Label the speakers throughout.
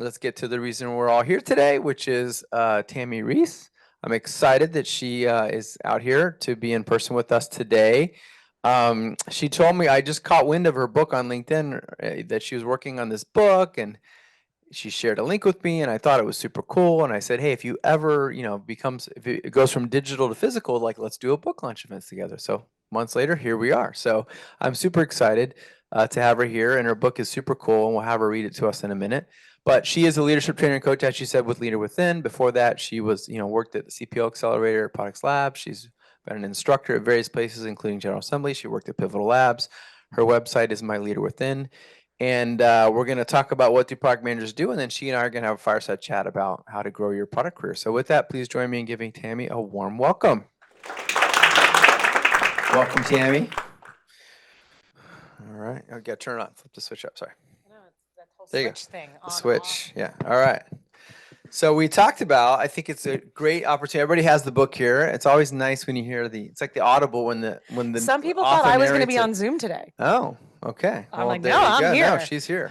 Speaker 1: let's get to the reason we're all here today, which is Tami Reiss. I'm excited that she is out here to be in person with us today. She told me, I just caught wind of her book on LinkedIn, that she was working on this book, and she shared a link with me, and I thought it was super cool. And I said, hey, if you ever, if it goes from digital to physical, like, let's do a book launch events together. So months later, here we are. So I'm super excited to have her here, and her book is super cool, and we'll have her read it to us in a minute. But she is a leadership trainer and coach, as she said, with Leader Within. Before that, she was, worked at the CPO Accelerator at Products Lab. She's been an instructor at various places, including General Assembly. She worked at Pivotal Labs. Her website is My Leader Within. And we're going to talk about what do product managers do, and then she and I are going to have a fireside chat about how to grow your product career. So with that, please join me in giving Tami a warm welcome. Welcome, Tami. All right, I got to turn it on. Flip the switch up. Sorry.
Speaker 2: No, it's that whole
Speaker 1: There you
Speaker 2: switch
Speaker 1: go.
Speaker 2: thing.
Speaker 1: The switch. Yeah. All right. So we talked about, I think it's a great opportunity. Everybody has the book here. It's always nice when you hear it's like the Audible when the
Speaker 2: Some people
Speaker 1: author
Speaker 2: thought I was going to be
Speaker 1: narrates
Speaker 2: on
Speaker 1: it.
Speaker 2: Zoom today.
Speaker 1: Oh, okay.
Speaker 2: I'm like,
Speaker 1: there
Speaker 2: no,
Speaker 1: you
Speaker 2: I'm
Speaker 1: go.
Speaker 2: here.
Speaker 1: No, she's here.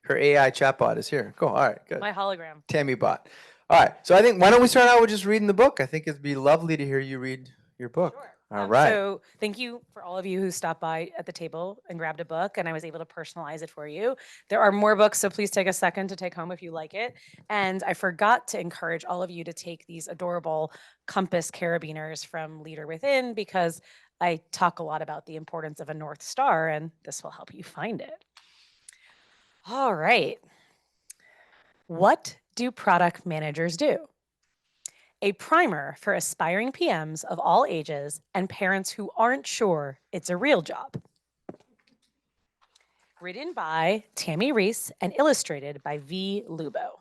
Speaker 1: Her AI chatbot is here. Cool. All right, good.
Speaker 2: My hologram.
Speaker 1: Tami bot. All right. So I think, why don't we start out with just reading the book? I think it'd be lovely to hear you read your book.
Speaker 2: Sure.
Speaker 1: All right.
Speaker 2: So thank you for all of you who stopped by at the table and grabbed a book, and I was able to personalize it for you. There are more books, so please take a second to take home if you like it. And I forgot to encourage all of you to take these adorable compass carabiners from Leader Within, because I talk a lot about the importance of a North Star, and this will help you find it. All right. What do product managers do? A primer for aspiring PMs of all ages and parents who aren't sure it's a real job. Written by Tami Reiss and illustrated by V. Lubo.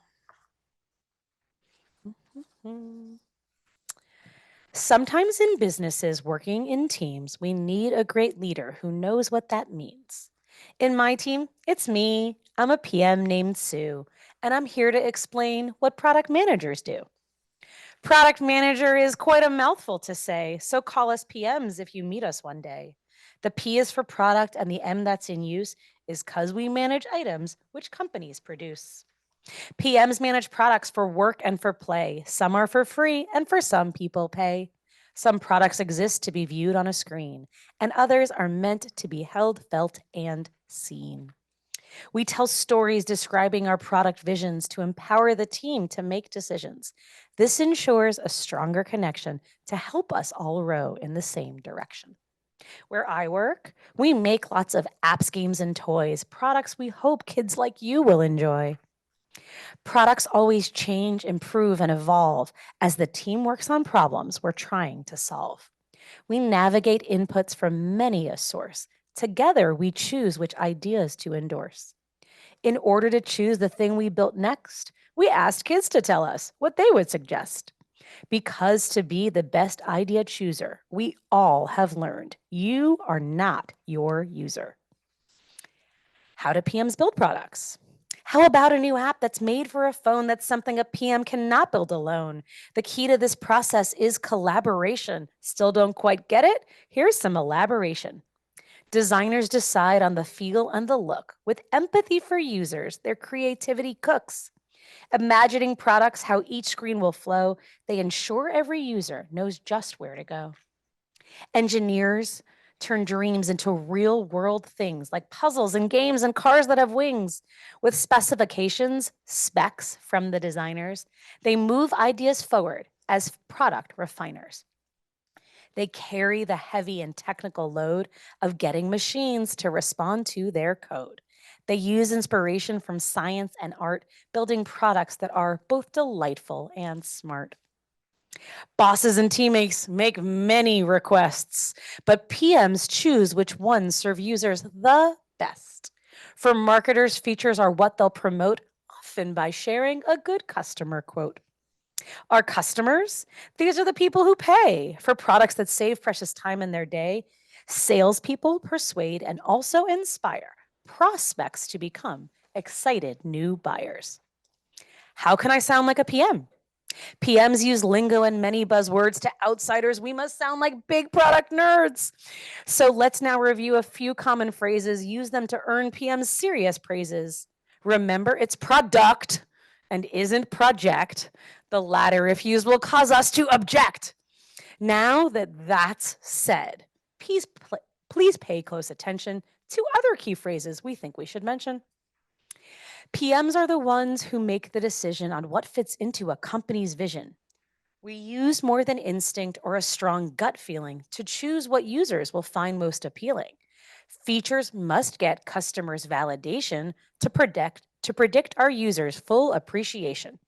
Speaker 2: Sometimes in businesses working in teams, we need a great leader who knows what that means. In my team, it's me. I'm a PM named Sue, and I'm here to explain what product managers do. Product manager is quite a mouthful to say, so call us PMs if you meet us one day. The P is for product, and the M that's in use is because we manage items which companies produce. PMs manage products for work and for play. Some are for free, and for some people pay. Some products exist to be viewed on a screen, and others are meant to be held, felt, and seen. We tell stories describing our product visions to empower the team to make decisions. This ensures a stronger connection to help us all row in the same direction. Where I work, we make lots of apps, games, and toys, products we hope kids like you will enjoy. Products always change, improve, and evolve as the team works on problems we're trying to solve. We navigate inputs from many a source. Together, we choose which ideas to endorse. In order to choose the thing we built next, we asked kids to tell us what they would suggest. Because to be the best idea chooser, we all have learned you are not your user. How do PMs build products? How about a new app that's made for a phone that's something a PM cannot build alone? The key to this process is collaboration. Still don't quite get it? Here's some elaboration. Designers decide on the feel and the look. With empathy for users, their creativity cooks. Imagining products how each screen will flow, they ensure every user knows just where to go. Engineers turn dreams into real-world things like puzzles and games and cars that have wings. With specifications, specs from the designers, they move ideas forward as product refiners. They carry the heavy and technical load of getting machines to respond to their code. They use inspiration from science and art, building products that are both delightful and smart. Bosses and teammates make many requests, but PMs choose which ones serve users the best. For marketers, features are what they'll promote, often by sharing a good customer quote. Our customers, these are the people who pay for products that save precious time in their day. Salespeople persuade and also inspire prospects to become excited new buyers. How can I sound like a PM? PMs use lingo and many buzzwords. To outsiders, we must sound like big product nerds. So let's now review a few common phrases. Use them to earn PMs serious praises. Remember, it's product and isn't project. The latter, if used, will cause us to object. Now that that's said, please pay close attention to other key phrases we think we should mention. PMs are the ones who make the decision on what fits into a company's vision. We use more than instinct or a strong gut feeling to choose what users will find most appealing. Features must get customers' validation to predict our users' full appreciation.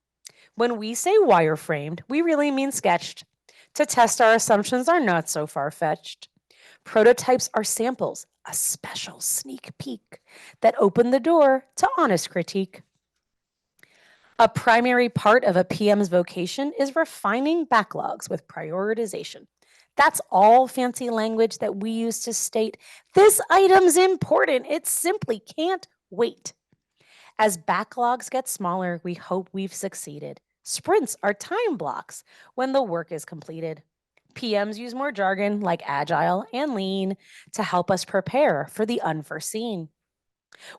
Speaker 2: When we say wireframed, we really mean sketched. To test our assumptions are not so far-fetched. Prototypes are samples, a special sneak peek that open the door to honest critique. A primary part of a PM's vocation is refining backlogs with prioritization. That's all fancy language that we use to state this item's important. It simply can't wait. As backlogs get smaller, we hope we've succeeded. Sprints are time blocks when the work is completed. PMs use more jargon like agile and lean to help us prepare for the unforeseen.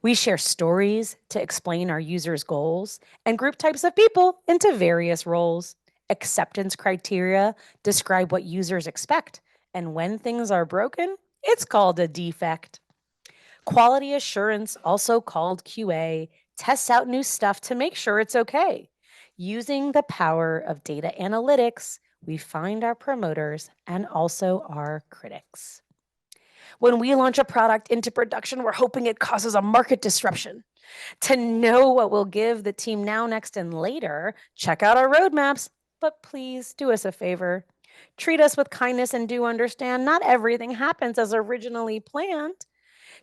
Speaker 2: We share stories to explain our users' goals and group types of people into various roles. Acceptance criteria describe what users expect, and when things are broken, it's called a defect. Quality assurance, also called QA, tests out new stuff to make sure it's okay. Using the power of data analytics, we find our promoters and also our critics. When we launch a product into production, we're hoping it causes a market disruption. To know what we'll give the team now, next, and later, check out our roadmaps, but please do us a favor. Treat us with kindness and do understand not everything happens as originally planned.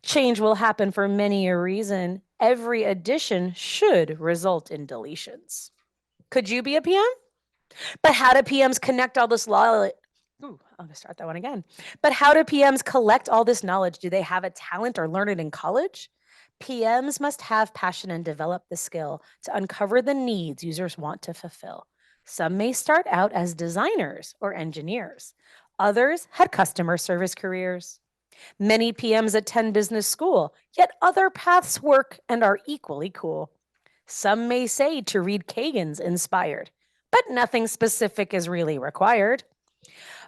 Speaker 2: Change will happen for many a reason. Every addition should result in deletions. Could you be a PM? But how do PMs connect all this knowledge? Ooh, I'm gonna start that one again. But how do PMs collect all this knowledge? Do they have a talent or learn it in college? PMs must have passion and develop the skill to uncover the needs users want to fulfill. Some may start out as designers or engineers. Others had customer service careers. Many PMs attend business school, yet other paths work and are equally cool. Some may say to read Kagan's inspired, but nothing specific is really required.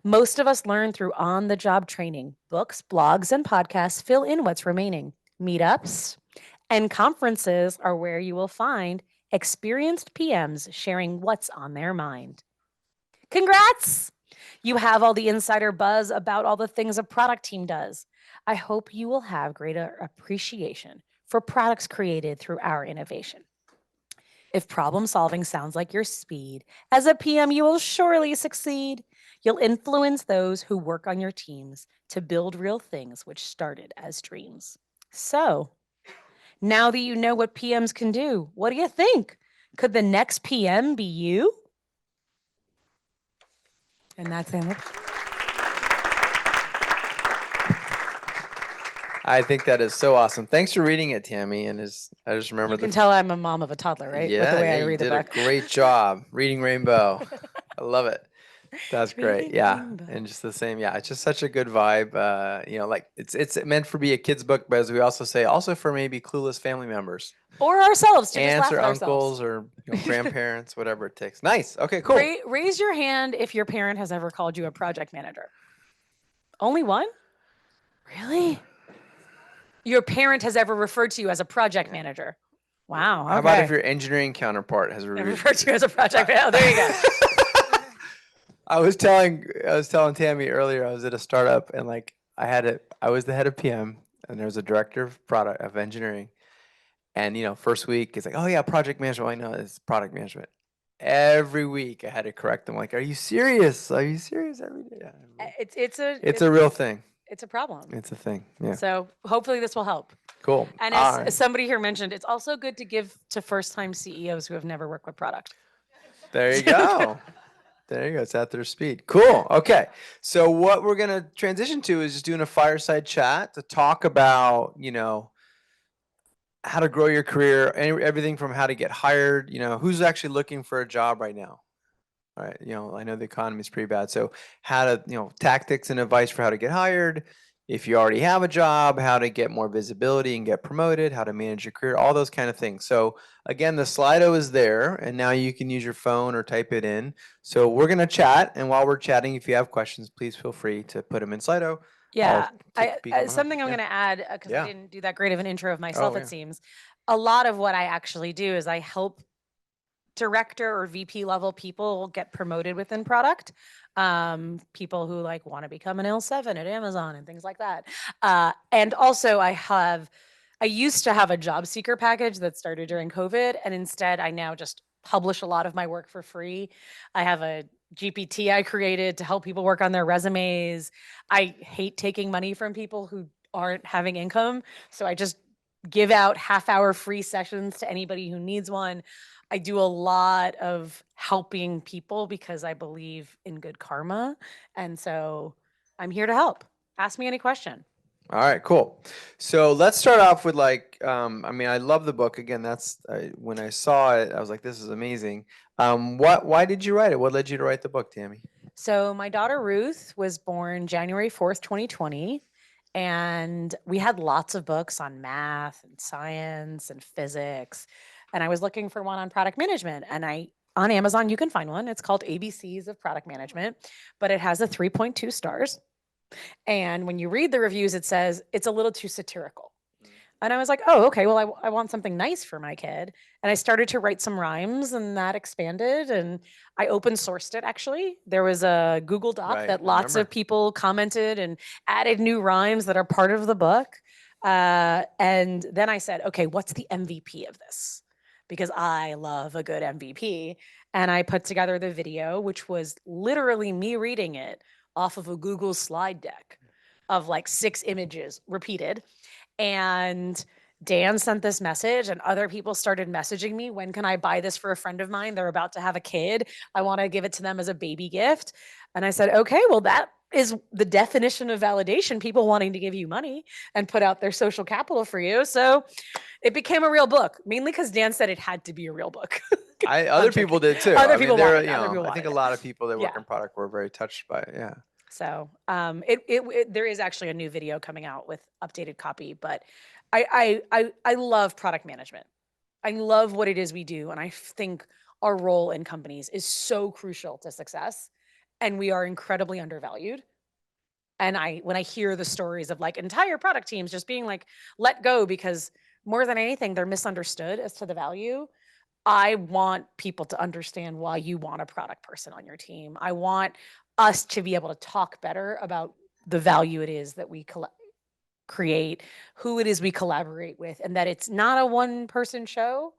Speaker 2: Most of us learn through on-the-job training. Books, blogs, and podcasts fill in what's remaining. Meetups and conferences are where you will find experienced PMs sharing what's on their mind. Congrats! You have all the insider buzz about all the things a product team does. I hope you will have greater appreciation for products created through our innovation. If problem solving sounds like your speed, as a PM, you will surely succeed. You'll influence those who work on your teams to build real things which started as dreams. So, now that you know what PMs can do, what do you think? Could the next PM be you? And that's it.
Speaker 1: I think that is so awesome. Thanks for reading it, Tami. And I just remember
Speaker 2: You can tell I'm a mom of a toddler, right?
Speaker 1: Yeah,
Speaker 2: With the way
Speaker 1: yeah,
Speaker 2: I
Speaker 1: you
Speaker 2: read the
Speaker 1: did
Speaker 2: book.
Speaker 1: a great job reading Rainbow. I love it. That's great.
Speaker 2: Reading
Speaker 1: Yeah,
Speaker 2: Rainbow.
Speaker 1: and just the same. Yeah, it's just such a good vibe. Like it's meant for be a kid's book, but as we also say, also for maybe clueless family members,
Speaker 2: Or ourselves to just
Speaker 1: aunts
Speaker 2: laugh
Speaker 1: or
Speaker 2: at ourselves.
Speaker 1: uncles or grandparents, whatever it takes. Nice. Okay, cool.
Speaker 2: Raise your hand if your parent has ever called you a project manager. Only one? Really? Your parent has ever referred to you as a project manager. Wow. Okay.
Speaker 1: How about if your engineering counterpart has
Speaker 2: referred to you as a project manager? Oh, there you go.
Speaker 1: I was telling Tami earlier, I was at a startup and I was the head of PM and there was a director of engineering. And first week it's like, oh yeah, project management. Well, I know it's product management. Every week I had to correct them. Like, are you serious? Are you serious? Every day. Yeah, it's a real thing.
Speaker 2: It's a problem.
Speaker 1: It's a thing. Yeah.
Speaker 2: So hopefully this will help.
Speaker 1: Cool.
Speaker 2: And as somebody here mentioned, it's also good to give to first-time CEOs who have never worked with product.
Speaker 1: There you go. There you go. It's at their speed. Cool. Okay. So what we're gonna transition to is just doing a fireside chat to talk about, how to grow your career, everything from how to get hired, who's actually looking for a job right now. All right. I know the economy is pretty bad. So how to, tactics and advice for how to get hired, if you already have a job, how to get more visibility and get promoted, how to manage your career, all those kind of things. So again, the Slido is there, and now you can use your phone or type it in. So we're gonna chat, and while we're chatting, if you have questions, please feel free to put them in Slido.
Speaker 2: Yeah,
Speaker 1: I'll take a peek on my phone.
Speaker 2: something I'm
Speaker 1: Yeah.
Speaker 2: going to add because I
Speaker 1: Yeah.
Speaker 2: didn't do that great of an intro of myself.
Speaker 1: Oh
Speaker 2: It
Speaker 1: yeah.
Speaker 2: seems a lot of what I actually do is I help director or VP level people get promoted within product. People who like want to become an L7 at Amazon and things like that. And also I used to have a job seeker package that started during COVID, and instead I now just publish a lot of my work for free. I have a GPT I created to help people work on their resumes. I hate taking money from people who aren't having income, so I just give out half-hour free sessions to anybody who needs one. I do a lot of helping people because I believe in good karma. And so I'm here to help. Ask me any question.
Speaker 1: All right, cool. So let's start off with like, I mean, I love the book. Again, when I saw it, I was like, this is amazing. Why did you write it? What led you to write the book, Tammy?
Speaker 2: So my daughter Ruth was born January 4th, 2020. And we had lots of books on math and science and physics. And I was looking for one on product management. And on Amazon, you can find one. It's called ABCs of Product Management, but it has a 3.2 stars. And when you read the reviews, it says it's a little too satirical. And I was like, oh, okay, well, I want something nice for my kid. And I started to write some rhymes, and that expanded. And I open sourced it, actually. There was a Google Doc
Speaker 1: Right,
Speaker 2: that
Speaker 1: I
Speaker 2: lots
Speaker 1: remember.
Speaker 2: of people commented and added new rhymes that are part of the book. And then I said, okay, what's the MVP of this? Because I love a good MVP. And I put together the video, which was literally me reading it off of a Google slide deck of like 6 images repeated. And Dan sent this message, and other people started messaging me. When can I buy this for a friend of mine? They're about to have a kid. I want to give it to them as a baby gift. And I said, okay, well, that is the definition of validation, people wanting to give you money and put out their social capital for you. So it became a real book, mainly because Dan said it had to be a real book. I'm
Speaker 1: Other people
Speaker 2: joking.
Speaker 1: did too.
Speaker 2: Other
Speaker 1: I mean,
Speaker 2: people wanted it.
Speaker 1: you
Speaker 2: Other
Speaker 1: know,
Speaker 2: people
Speaker 1: I think
Speaker 2: wanted
Speaker 1: a
Speaker 2: it.
Speaker 1: lot of people that work
Speaker 2: Yeah.
Speaker 1: in product were very touched by it. Yeah.
Speaker 2: So there is actually a new video coming out with updated copy, but I love product management. I love what it is we do, and I think our role in companies is so crucial to success, and we are incredibly undervalued. And when I hear the stories of like entire product teams just being like let go because more than anything they're misunderstood as to the value. I want people to understand why you want a product person on your team. I want us to be able to talk better about the value it is that we create, who it is we collaborate with, and that it's not a one person show.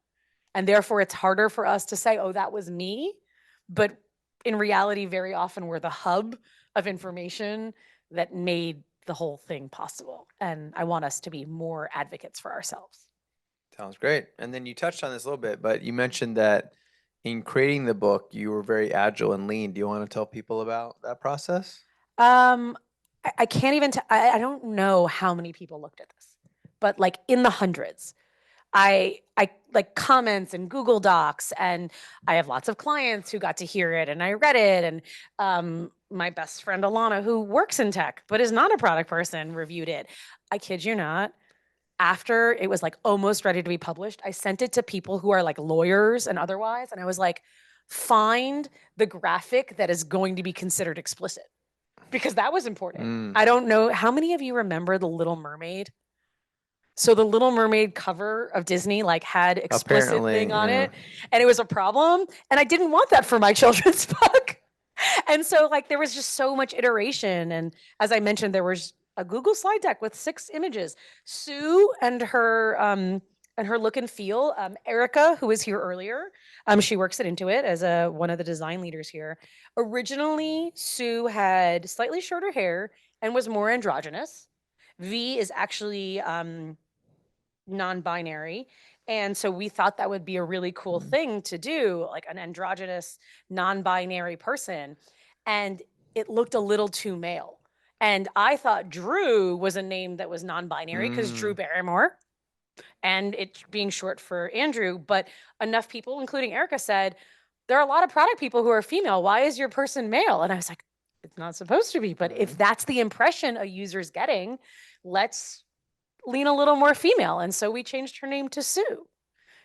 Speaker 2: And therefore, it's harder for us to say, oh, that was me. But in reality, very often we're the hub of information that made the whole thing possible. And I want us to be more advocates for ourselves.
Speaker 1: Sounds great. And then you touched on this a little bit, but you mentioned that in creating the book, you were very agile and lean. Do you want to tell people about that process?
Speaker 2: Um, I can't even. I don't know how many people looked at this, but like in the hundreds. I like comments and Google Docs, and I have lots of clients who got to hear it, and I read it, and my best friend Alana, who works in tech but is not a product person, reviewed it. I kid you not. After it was like almost ready to be published, I sent it to people who are like lawyers and otherwise, and I was like, find the graphic that is going to be considered explicit because that was important.
Speaker 1: Mm,
Speaker 2: I don't know how many of you remember The Little Mermaid. So the Little Mermaid cover of Disney like had explicit
Speaker 1: apparently,
Speaker 2: thing on
Speaker 1: yeah.
Speaker 2: it, and it was a problem, and I didn't want that for my children's book. And so like there was just so much iteration, and as I mentioned, there was a Google slide deck with 6 images. Sue and her look and feel. Erica, who was here earlier, she works at Intuit as one of the design leaders here. Originally, Sue had slightly shorter hair and was more androgynous. V is actually non-binary, and so we thought that would be a really cool thing to do, like an androgynous non-binary person, and it looked a little too male. And I thought Drew was a name that was non-binary because Drew
Speaker 1: Mm,
Speaker 2: Barrymore, and it being short for Andrew. But enough people, including Erica, said there are a lot of product people who are female. Why is your person male? And I was like, It's not supposed to be, but if that's the impression a user's getting, let's lean a little more female. And so we changed her name to Sue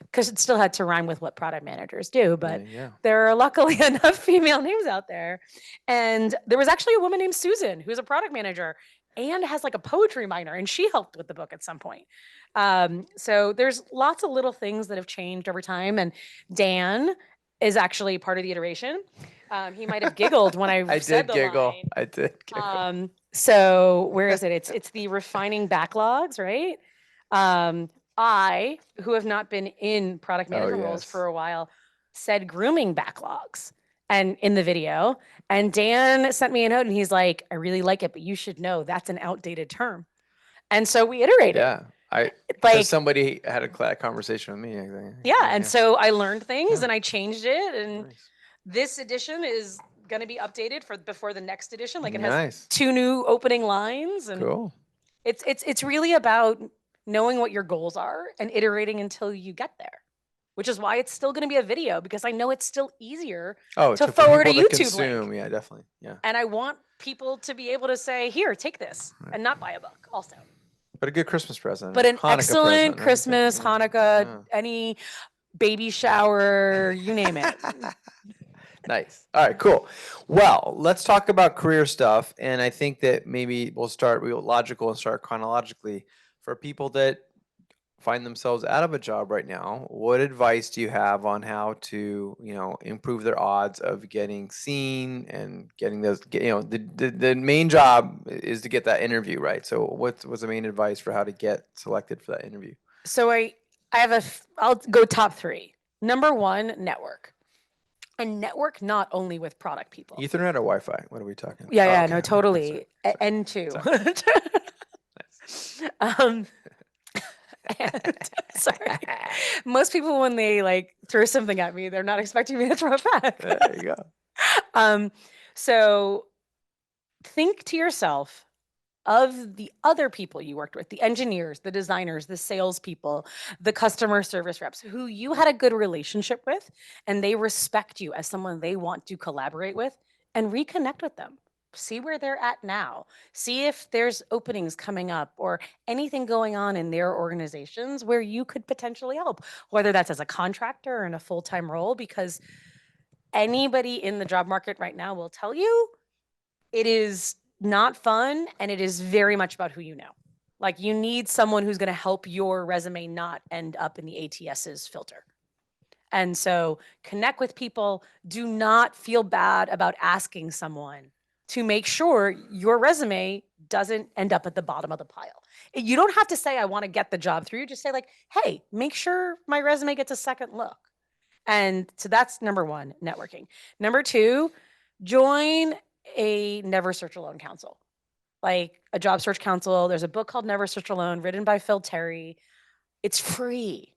Speaker 2: because it still had to rhyme with what product managers do. But there are luckily enough female names out there. And there was actually a woman named Susan who's a product manager and has like a poetry minor, and she helped with the book at some point. So there's lots of little things that have changed over time. And Dan is actually part of the iteration. He might have giggled when I said the line.
Speaker 1: I did giggle.
Speaker 2: So where is it? It's the refining backlogs, right? I, who have not been in product management roles for a while, said grooming backlogs and in the video. And Dan sent me a note and he's like, I really like it, but you should know that's an outdated term. And so we iterated.
Speaker 1: Yeah. Because somebody had a conversation with me. I think.
Speaker 2: Yeah. And so I learned things and I changed it. And this edition is going to be updated for before the next edition. Like it has 2 new opening lines. And
Speaker 1: cool.
Speaker 2: It's really about knowing what your goals are and iterating until you get there, which is why it's still going to be a video, because I know it's still easier to forward a YouTube link.
Speaker 1: Yeah, definitely. Yeah.
Speaker 2: And I want people to be able to say, here, take this and not buy a book also.
Speaker 1: But a good Christmas present.
Speaker 2: But an excellent Christmas, Hanukkah, any baby shower, you name it.
Speaker 1: Nice. All right, cool. Well, let's talk about career stuff. And I think that maybe we'll start logical and start chronologically. For people that find themselves out of a job right now, what advice do you have on how to, improve their odds of getting seen and getting those, the main job is to get that interview, right? So what's the main advice for how to get selected for that interview?
Speaker 2: So I'll go top 3. Number 1, network. And network not only with product people.
Speaker 1: Ethernet or Wi-Fi? What are we talking about?
Speaker 2: Yeah, no, totally. N2. Sorry. Most people, when they throw something at me, they're not expecting me to throw it back.
Speaker 1: There you go.
Speaker 2: So think to yourself of the other people you worked with, the engineers, the designers, the salespeople, the customer service reps who you had a good relationship with, and they respect you as someone they want to collaborate with, and reconnect with them. See where they're at now. See if there's openings coming up or anything going on in their organizations where you could potentially help, whether that's as a contractor or in a full-time role, because anybody in the job market right now will tell you it is not fun, and it is very much about who you know. Like, you need someone who's going to help your resume not end up in the ATS's filter. And so connect with people. Do not feel bad about asking someone to make sure your resume doesn't end up at the bottom of the pile. You don't have to say, I want to get the job through. Just say hey, make sure my resume gets a second look. And so that's number 1, networking. Number 2, join a Never Search Alone council, like a job search council. There's a book called Never Search Alone written by Phil Terry. It's free.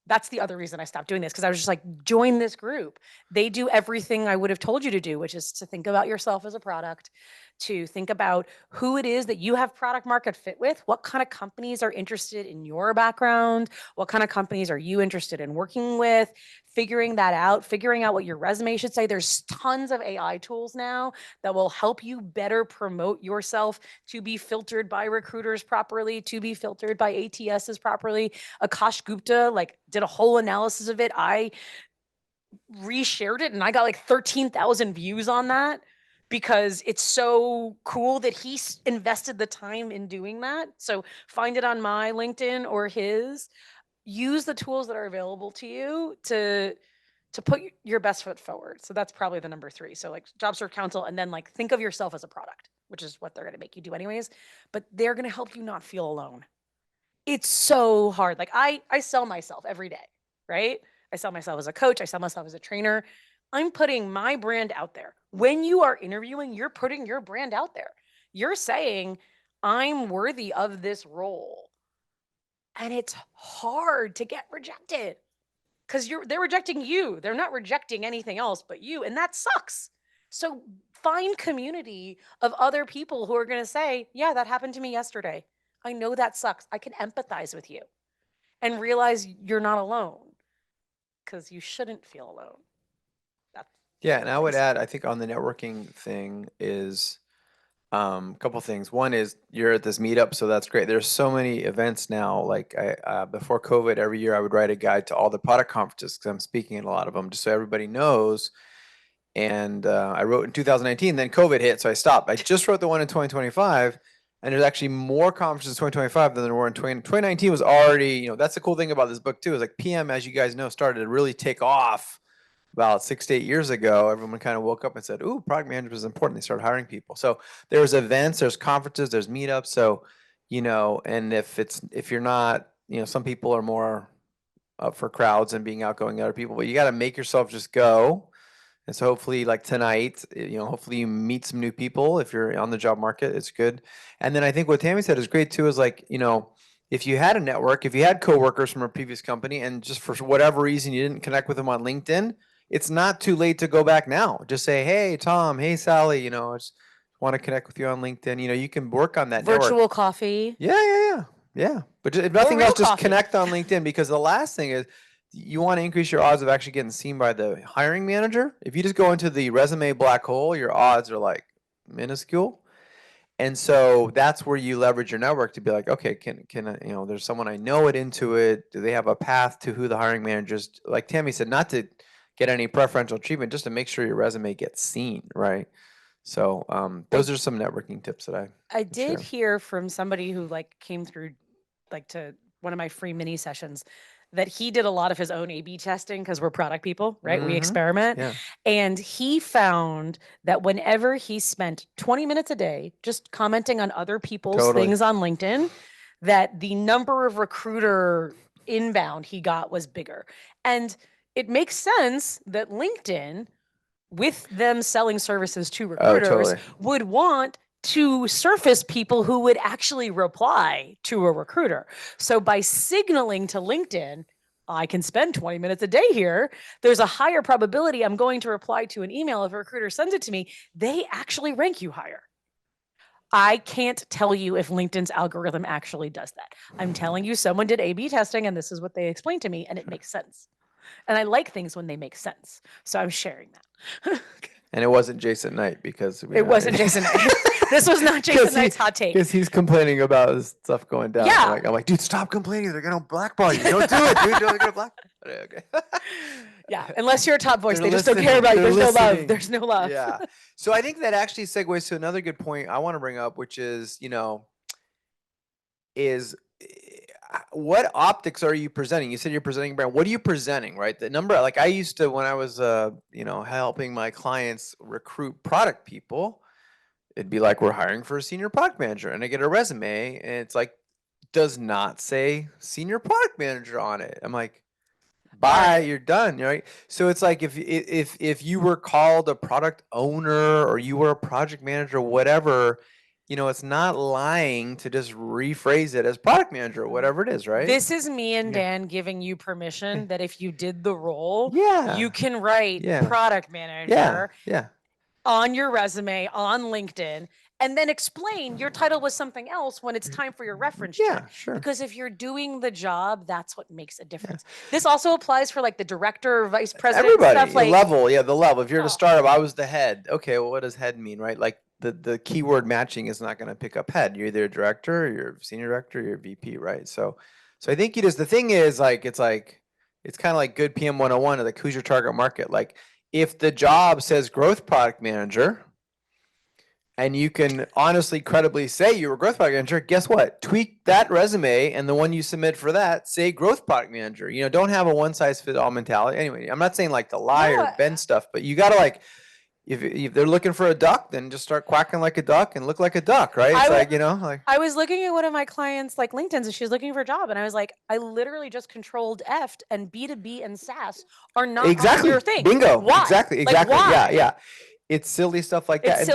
Speaker 2: That's the other reason I stopped doing this, because I was just like, join this group. They do everything I would have told you to do, which is to think about yourself as a product, to think about who it is that you have product market fit with, what kind of companies are interested in your background, what kind of companies are you interested in working with, figuring that out, figuring out what your resume should say. There's tons of AI tools now that will help you better promote yourself to be filtered by recruiters properly, to be filtered by ATSs properly. Akash Gupta did a whole analysis of it. I reshared it and I got 13,000 views on that, because it's so cool that he invested the time in doing that. So find it on my LinkedIn or his. Use the tools that are available to you to put your best foot forward. So that's probably the number 3. So job search council, and then think of yourself as a product, which is what they're going to make you do anyways, but they're going to help you not feel alone. It's so hard. I sell myself every day, right? I sell myself as a coach. I sell myself as a trainer. I'm putting my brand out there. When you are interviewing, you're putting your brand out there. You're saying, I'm worthy of this role. And it's hard to get rejected, because they're rejecting you. They're not rejecting anything else but you. And that sucks. So find community of other people who are going to say, yeah, that happened to me yesterday. I know that sucks. I can empathize with you, and realize you're not alone, because you shouldn't feel alone.
Speaker 1: Yeah, and I would add, I think on the networking thing is a couple things. One is you're at this meetup, so that's great. There's so many events now. Like before COVID, every year I would write a guide to all the product conferences because I'm speaking at a lot of them, just so everybody knows. And I wrote in 2019, then COVID hit, so I stopped. I just wrote the one in 2025, and there's actually more conferences in 2025 than there were in 2019 was already, that's the cool thing about this book too, is like PM, as you guys know, started to really take off about 6 to 8 years ago. Everyone kind of woke up and said, ooh, product management is important. They started hiring people. So there's events, there's conferences, there's meetups. So, and if you're not, some people are more up for crowds and being outgoing than other people, but you got to make yourself just go. And so hopefully like tonight, hopefully you meet some new people. If you're on the job market, it's good. And then I think what Tami said is great too, is like, if you had a network, if you had coworkers from a previous company and just for whatever reason you didn't connect with them on LinkedIn, it's not too late to go back now. Just say, hey, Tom, hey, Sally, I just want to connect with you on LinkedIn. You can work on that network.
Speaker 2: Virtual coffee.
Speaker 1: Yeah. But if nothing
Speaker 2: real
Speaker 1: else, just
Speaker 2: coffee.
Speaker 1: connect on LinkedIn, because the last thing is you want to increase your odds of actually getting seen by the hiring manager. If you just go into the resume black hole, your odds are like minuscule. And so that's where you leverage your network to be like, okay, can there's someone I know at Intuit. Do they have a path to who the hiring managers? Like Tami said, not to get any preferential treatment, just to make sure your resume gets seen, right? So those are some networking tips that
Speaker 2: I
Speaker 1: can
Speaker 2: did
Speaker 1: share.
Speaker 2: hear from somebody who came through to one of my free mini sessions that he did a lot of his own A/B testing because we're product people, right? We experiment.
Speaker 1: Yeah.
Speaker 2: And he found that whenever he spent 20 minutes a day just commenting on other people's
Speaker 1: Totally.
Speaker 2: things on LinkedIn, that the number of recruiter inbound he got was bigger. And it makes sense that LinkedIn, with them selling services to recruiters, would want to surface people who would actually reply to a recruiter. So by signaling to LinkedIn, I can spend 20 minutes a day here, there's a higher probability I'm going to reply to an email if a recruiter sends it to me. They actually rank you higher. I can't tell you if LinkedIn's algorithm actually does that. I'm telling you, someone did A/B testing and this is what they explained to me, and it makes sense. And I like things when they make sense. So I'm sharing that.
Speaker 1: And it wasn't Jason Knight, because
Speaker 2: it wasn't Jason Knight. This was not Jason Knight's hot take.
Speaker 1: Because he's complaining about his stuff going down.
Speaker 2: Yeah.
Speaker 1: I'm like, dude, stop complaining. They're gonna blackball you. Don't do it, dude. They're gonna blackball. Okay.
Speaker 2: Yeah, unless you're a top voice, they just don't care about you. There's no love. There's no love.
Speaker 1: Yeah. So I think that actually segues to another good point I want to bring up, which is, is what optics are you presenting? You said you're presenting brand. What are you presenting, right? The number, like I used to, when I was, helping my clients recruit product people, it'd be like, we're hiring for a senior product manager, and I get a resume and it's like, does not say senior product manager on it. I'm like, bye, you're done, right? So it's like, if you were called a product owner or you were a project manager, whatever, it's not lying to just rephrase it as product manager or whatever it is, right?
Speaker 2: This is me and Dan giving you permission that if you did the role,
Speaker 1: Yeah.
Speaker 2: you can write product manager on your resume on LinkedIn, and then explain your title was something else when it's time for your reference check.
Speaker 1: Yeah, sure.
Speaker 2: Because if you're doing the job, that's what makes a difference. This also applies for the director, vice president,
Speaker 1: everybody,
Speaker 2: stuff
Speaker 1: the level. If you're at a startup, I was the head. Okay, well, what does head mean, right? Like the keyword matching is not going to pick up head. You're either a director, or you're a senior director, or you're a VP, right? So I think the thing is it's kind of like good PM 101, like who's your target market? Like if the job says growth product manager, and you can honestly, credibly say you're a growth product manager, guess what? Tweak that resume, and the one you submit for that, say growth product manager. Don't have a one size fits all mentality. Anyway, I'm not saying to lie or bend stuff, but you got to if they're looking for a duck, then just start quacking like a duck and look like a duck, right? It's
Speaker 2: I was looking at one of my clients LinkedIn's, and she was looking for a job, and I was like, I literally just controlled F'd, and B2B and SaaS are not on your thing.
Speaker 1: Bingo.
Speaker 2: Why?
Speaker 1: Exactly.
Speaker 2: Why?
Speaker 1: Yeah. It's silly stuff like that.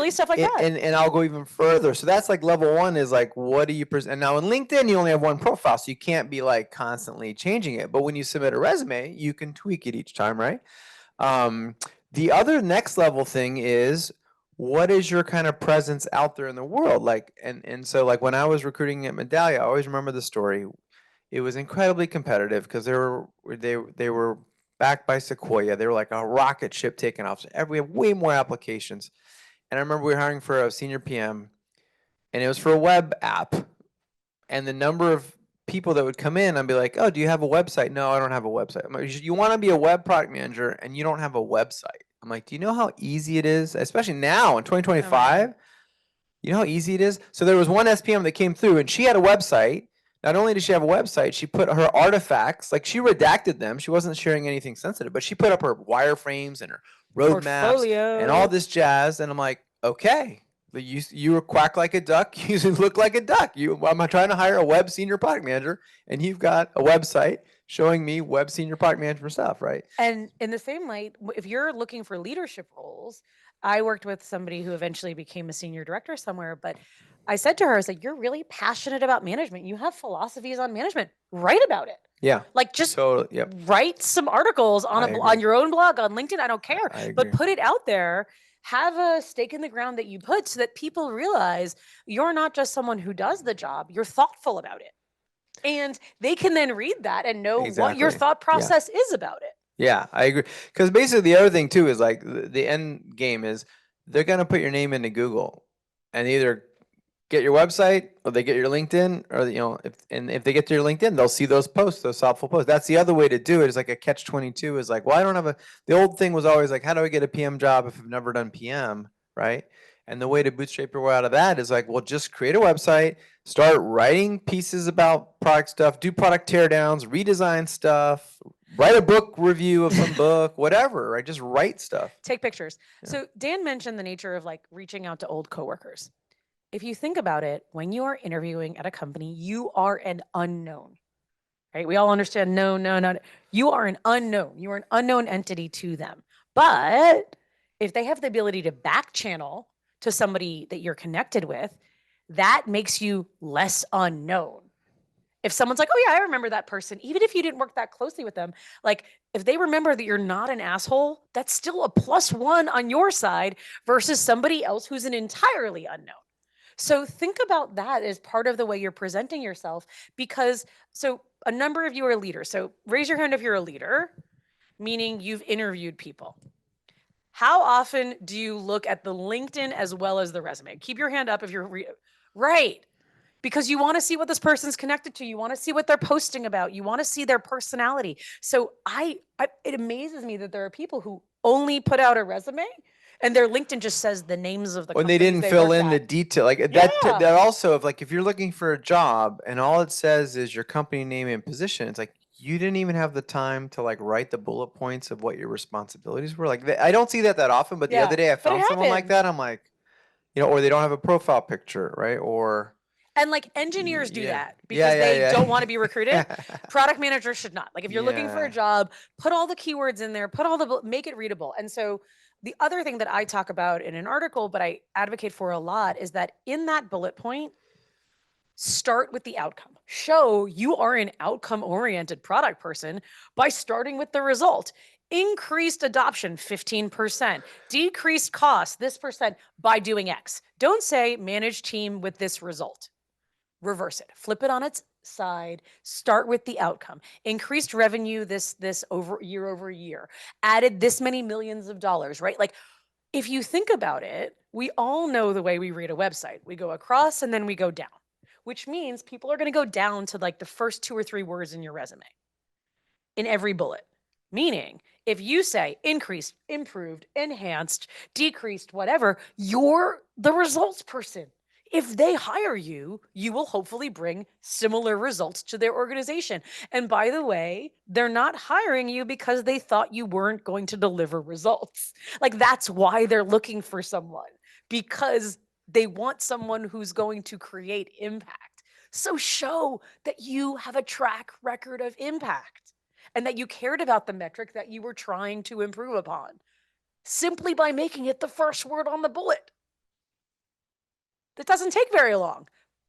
Speaker 1: And I'll go even further. So that's level one is what do you present? And now in LinkedIn, you only have one profile, so you can't be constantly changing it. But when you submit a resume, you can tweak it each time, right? The other next level thing is, what is your kind of presence out there in the world? So when I was recruiting at Medallia, I always remember the story. It was incredibly competitive because they were backed by Sequoia. They were like a rocket ship taking off. So we have way more applications. And I remember we were hiring for a senior PM, and it was for a web app. And the number of people that would come in, I'd be like, "Oh, do you have a website?" "No, I don't have a website." I'm like, "You want to be a web product manager and you don't have a website?" I'm like, "Do you know how easy it is, especially now in 2025? You know how easy it is?" So there was one SPM that came through, and she had a website. Not only did she have a website, she put her artifacts, like she redacted them. She wasn't sharing anything sensitive, but she put up her wireframes and her roadmaps and all
Speaker 2: Portfolio.
Speaker 1: this jazz. And I'm like, okay, you quack like a duck. You look like a duck. I'm trying to hire a web senior product manager, and you've got a website showing me web senior product management stuff, right?
Speaker 2: And in the same light, if you're looking for leadership roles, I worked with somebody who eventually became a senior director somewhere, but I said to her, I was like, "You're really passionate about management. You have philosophies on management. Write about it.
Speaker 1: Yeah.
Speaker 2: Like, just
Speaker 1: Totally. Yep.
Speaker 2: write some articles on
Speaker 1: I
Speaker 2: on
Speaker 1: agree.
Speaker 2: your own blog, on LinkedIn. I don't care,
Speaker 1: I
Speaker 2: but
Speaker 1: agree.
Speaker 2: put it out there. Have a stake in the ground that you put so that people realize you're not just someone who does the job. You're thoughtful about it, and they can then read that and know what your
Speaker 1: Exactly.
Speaker 2: thought
Speaker 1: Yeah.
Speaker 2: process is about it."
Speaker 1: Yeah, I agree. Because basically, the other thing too is like the end game is they're gonna put your name into Google and either get your website or they get your LinkedIn, or if they get to your LinkedIn, they'll see those posts, those thoughtful posts. That's the other way to do it. Is like a catch-22. Is like, well, I don't have a. The old thing was always like, how do I get a PM job if I've never done PM, right? And the way to bootstrap your way out of that is like, well, just create a website, start writing pieces about product stuff, do product teardowns, redesign stuff, write a book review of some book, whatever, right? Just write stuff.
Speaker 2: Take pictures.
Speaker 1: Yeah.
Speaker 2: So Dan mentioned the nature of like reaching out to old coworkers. If you think about it, when you are interviewing at a company, you are an unknown, right? We all understand no, no, no. You are an unknown. You are an unknown entity to them. But if they have the ability to back channel to somebody that you're connected with, that makes you less unknown. If someone's like, "Oh yeah, I remember that person," even if you didn't work that closely with them, like if they remember that you're not an asshole, that's still a +1 on your side versus somebody else who's an entirely unknown. So think about that as part of the way you're presenting yourself, because so a number of you are leaders. So raise your hand if you're a leader, meaning you've interviewed people. How often do you look at the LinkedIn as well as the resume? Keep your hand up if you're right. Because you want to see what this person's connected to. You want to see what they're posting about. You want to see their personality. So it amazes me that there are people who only put out a resume and their LinkedIn just says the names of the
Speaker 1: When they
Speaker 2: companies
Speaker 1: didn't
Speaker 2: they
Speaker 1: fill
Speaker 2: worked
Speaker 1: in the
Speaker 2: at.
Speaker 1: detail, like
Speaker 2: Yeah.
Speaker 1: that also, if like if you're looking for a job and all it says is your company name and position, it's like you didn't even have the time to like write the bullet points of what your responsibilities were. Like I don't see that often, but the
Speaker 2: Yeah.
Speaker 1: other day I
Speaker 2: But it
Speaker 1: found someone like
Speaker 2: happens.
Speaker 1: that. I'm like, or they don't have a profile picture, right? Or
Speaker 2: And like engineers do
Speaker 1: yeah,
Speaker 2: that because
Speaker 1: yeah,
Speaker 2: they
Speaker 1: yeah,
Speaker 2: don't want to be recruited.
Speaker 1: yeah.
Speaker 2: Product managers should not. Like if you're looking for a
Speaker 1: Yeah.
Speaker 2: job, put all the keywords in there, make it readable. And so the other thing that I talk about in an article, but I advocate for a lot, is that in that bullet point, start with the outcome. Show you are an outcome oriented product person by starting with the result. Increased adoption 15%, decreased cost this percent by doing X. Don't say manage team with this result. Reverse it, flip it on its side, start with the outcome. Increased revenue this over year, added this many millions of dollars, right? Like if you think about it, we all know the way we read a website. We go across and then we go down, which means people are going to go down to like the first 2 or 3 words in your resume in every bullet. Meaning, if you say increased, improved, enhanced, decreased, whatever, you're the results person. If they hire you, you will hopefully bring similar results to their organization. And by the way, they're not hiring you because they thought you weren't going to deliver results. Like that's why they're looking for someone, because they want someone who's going to create impact. So show that you have a track record of impact and that you cared about the metric that you were trying to improve upon simply by making it the first word on the bullet. That doesn't take very long.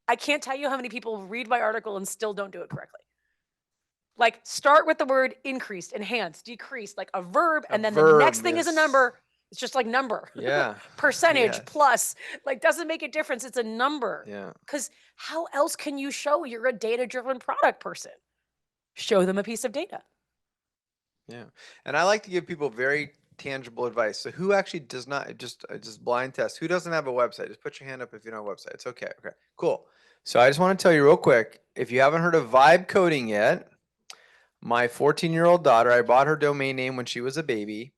Speaker 2: I can't tell you how many people read my article and still don't do it correctly. Like start with the word increased, enhanced, decreased, like a verb, and then the next thing is a number. It's just like number.
Speaker 1: Yeah.
Speaker 2: Percentage
Speaker 1: Yes.
Speaker 2: plus, like doesn't make a difference. It's a number.
Speaker 1: Yeah.
Speaker 2: Because how else can you show you're a data-driven product person? Show them a piece of data.
Speaker 1: Yeah. And I like to give people very tangible advice. So who actually does not just blind test? Who doesn't have a website? Just put your hand up if you don't have a website. It's okay. Okay. Cool. So I just want to tell you real quick, if you haven't heard of vibe coding yet, my 14-year-old daughter, I bought her domain name when she was a baby.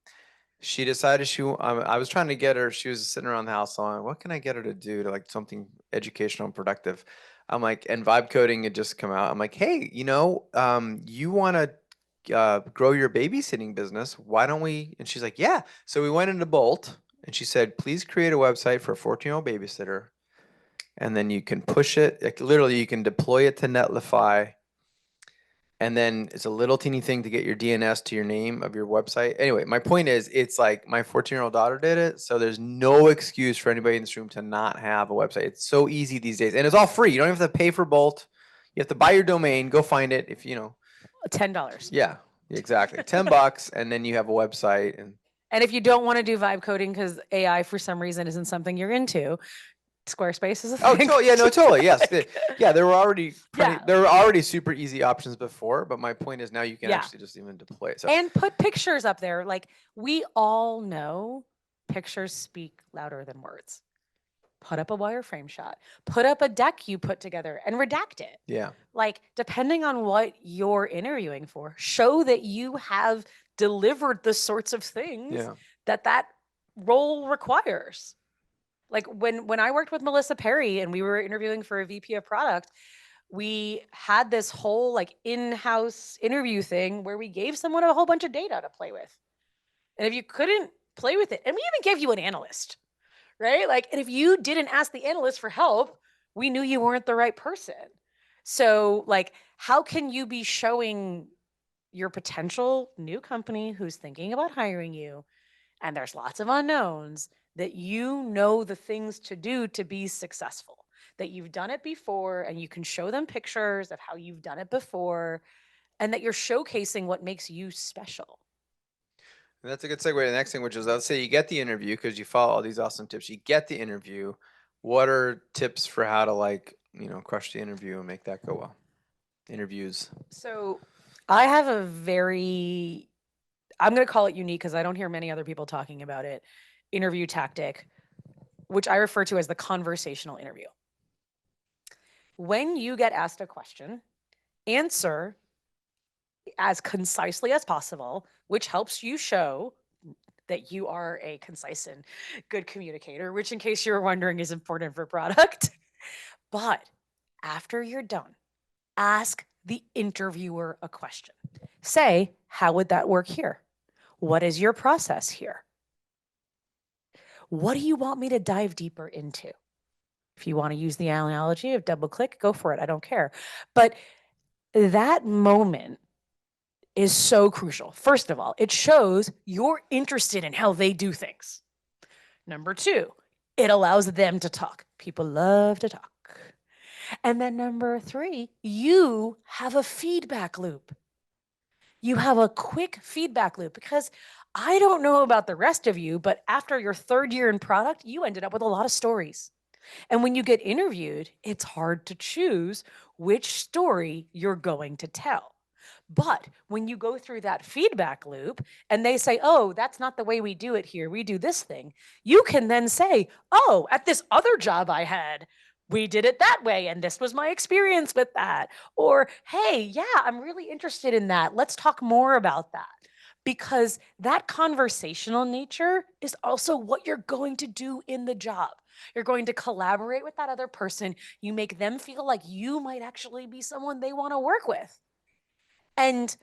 Speaker 1: She decided I was trying to get her, she was sitting around the house on what can I get her to do to like something educational and productive. I'm like, and vibe coding had just come out. I'm like, hey, you want to grow your babysitting business? Why don't we? And she's like, yeah. So we went into Bolt and she said, please create a website for a 14-year-old babysitter. And then you can push it, like literally you can deploy it to Netlify, and then it's a little teeny thing to get your DNS to your name of your website. Anyway, my point is, it's like my 14-year-old daughter did it, so there's no excuse for anybody in this room to not have a website. It's so easy these days, and it's all free. You don't have to pay for Bolt. You have to buy your domain. Go find it if you know.
Speaker 2: $10.
Speaker 1: Yeah, exactly. $10, and then you have a website.
Speaker 2: And if you don't want to do vibe coding because AI for some reason isn't something you're into, Squarespace is a thing.
Speaker 1: Yeah, no, totally, yes. Yeah, there were already
Speaker 2: Yeah.
Speaker 1: there were already super easy options before, but my point is now you can
Speaker 2: Yeah.
Speaker 1: actually just even deploy it. So
Speaker 2: And put pictures up there. Like we all know pictures speak louder than words. Put up a wireframe shot, put up a deck you put together and redact it.
Speaker 1: yeah,
Speaker 2: Like, depending on what you're interviewing for, show that you have delivered the sorts of things
Speaker 1: yeah,
Speaker 2: that role requires. Like when I worked with Melissa Perry and we were interviewing for a VP of product, we had this whole like in-house interview thing where we gave someone a whole bunch of data to play with. And if you couldn't play with it, and we even gave you an analyst, right? Like, and if you didn't ask the analyst for help, we knew you weren't the right person. So, like, how can you be showing your potential new company who's thinking about hiring you, and there's lots of unknowns, that you know the things to do to be successful, that you've done it before, and you can show them pictures of how you've done it before, and that you're showcasing what makes you special.
Speaker 1: and that's a good segue to the next thing, which is let's say you get the interview because you follow all these awesome tips. You get the interview. What are tips for how to crush the interview and make that go well? Interviews.
Speaker 2: So, I have a very, I'm going to call it unique because I don't hear many other people talking about it, interview tactic, which I refer to as the conversational interview. When you get asked a question, answer as concisely as possible, which helps you show that you are a concise and good communicator, which, in case you're wondering, is important for product. But after you're done, ask the interviewer a question. Say, how would that work here? What is your process here? What do you want me to dive deeper into? If you want to use the analogy of double click, go for it. I don't care. But that moment is so crucial. First of all, it shows you're interested in how they do things. Number two, it allows them to talk. People love to talk. And then number three, you have a feedback loop. You have a quick feedback loop because I don't know about the rest of you, but after your third year in product, you ended up with a lot of stories. And when you get interviewed, it's hard to choose which story you're going to tell. But when you go through that feedback loop and they say, oh, that's not the way we do it here, we do this thing, you can then say, oh, at this other job I had, we did it that way. And this was my experience with that. Or, hey, yeah, I'm really interested in that. Let's talk more about that. Because that conversational nature is also what you're going to do in the job. You're going to collaborate with that other person. You make them feel like you might actually be someone they want to work with. And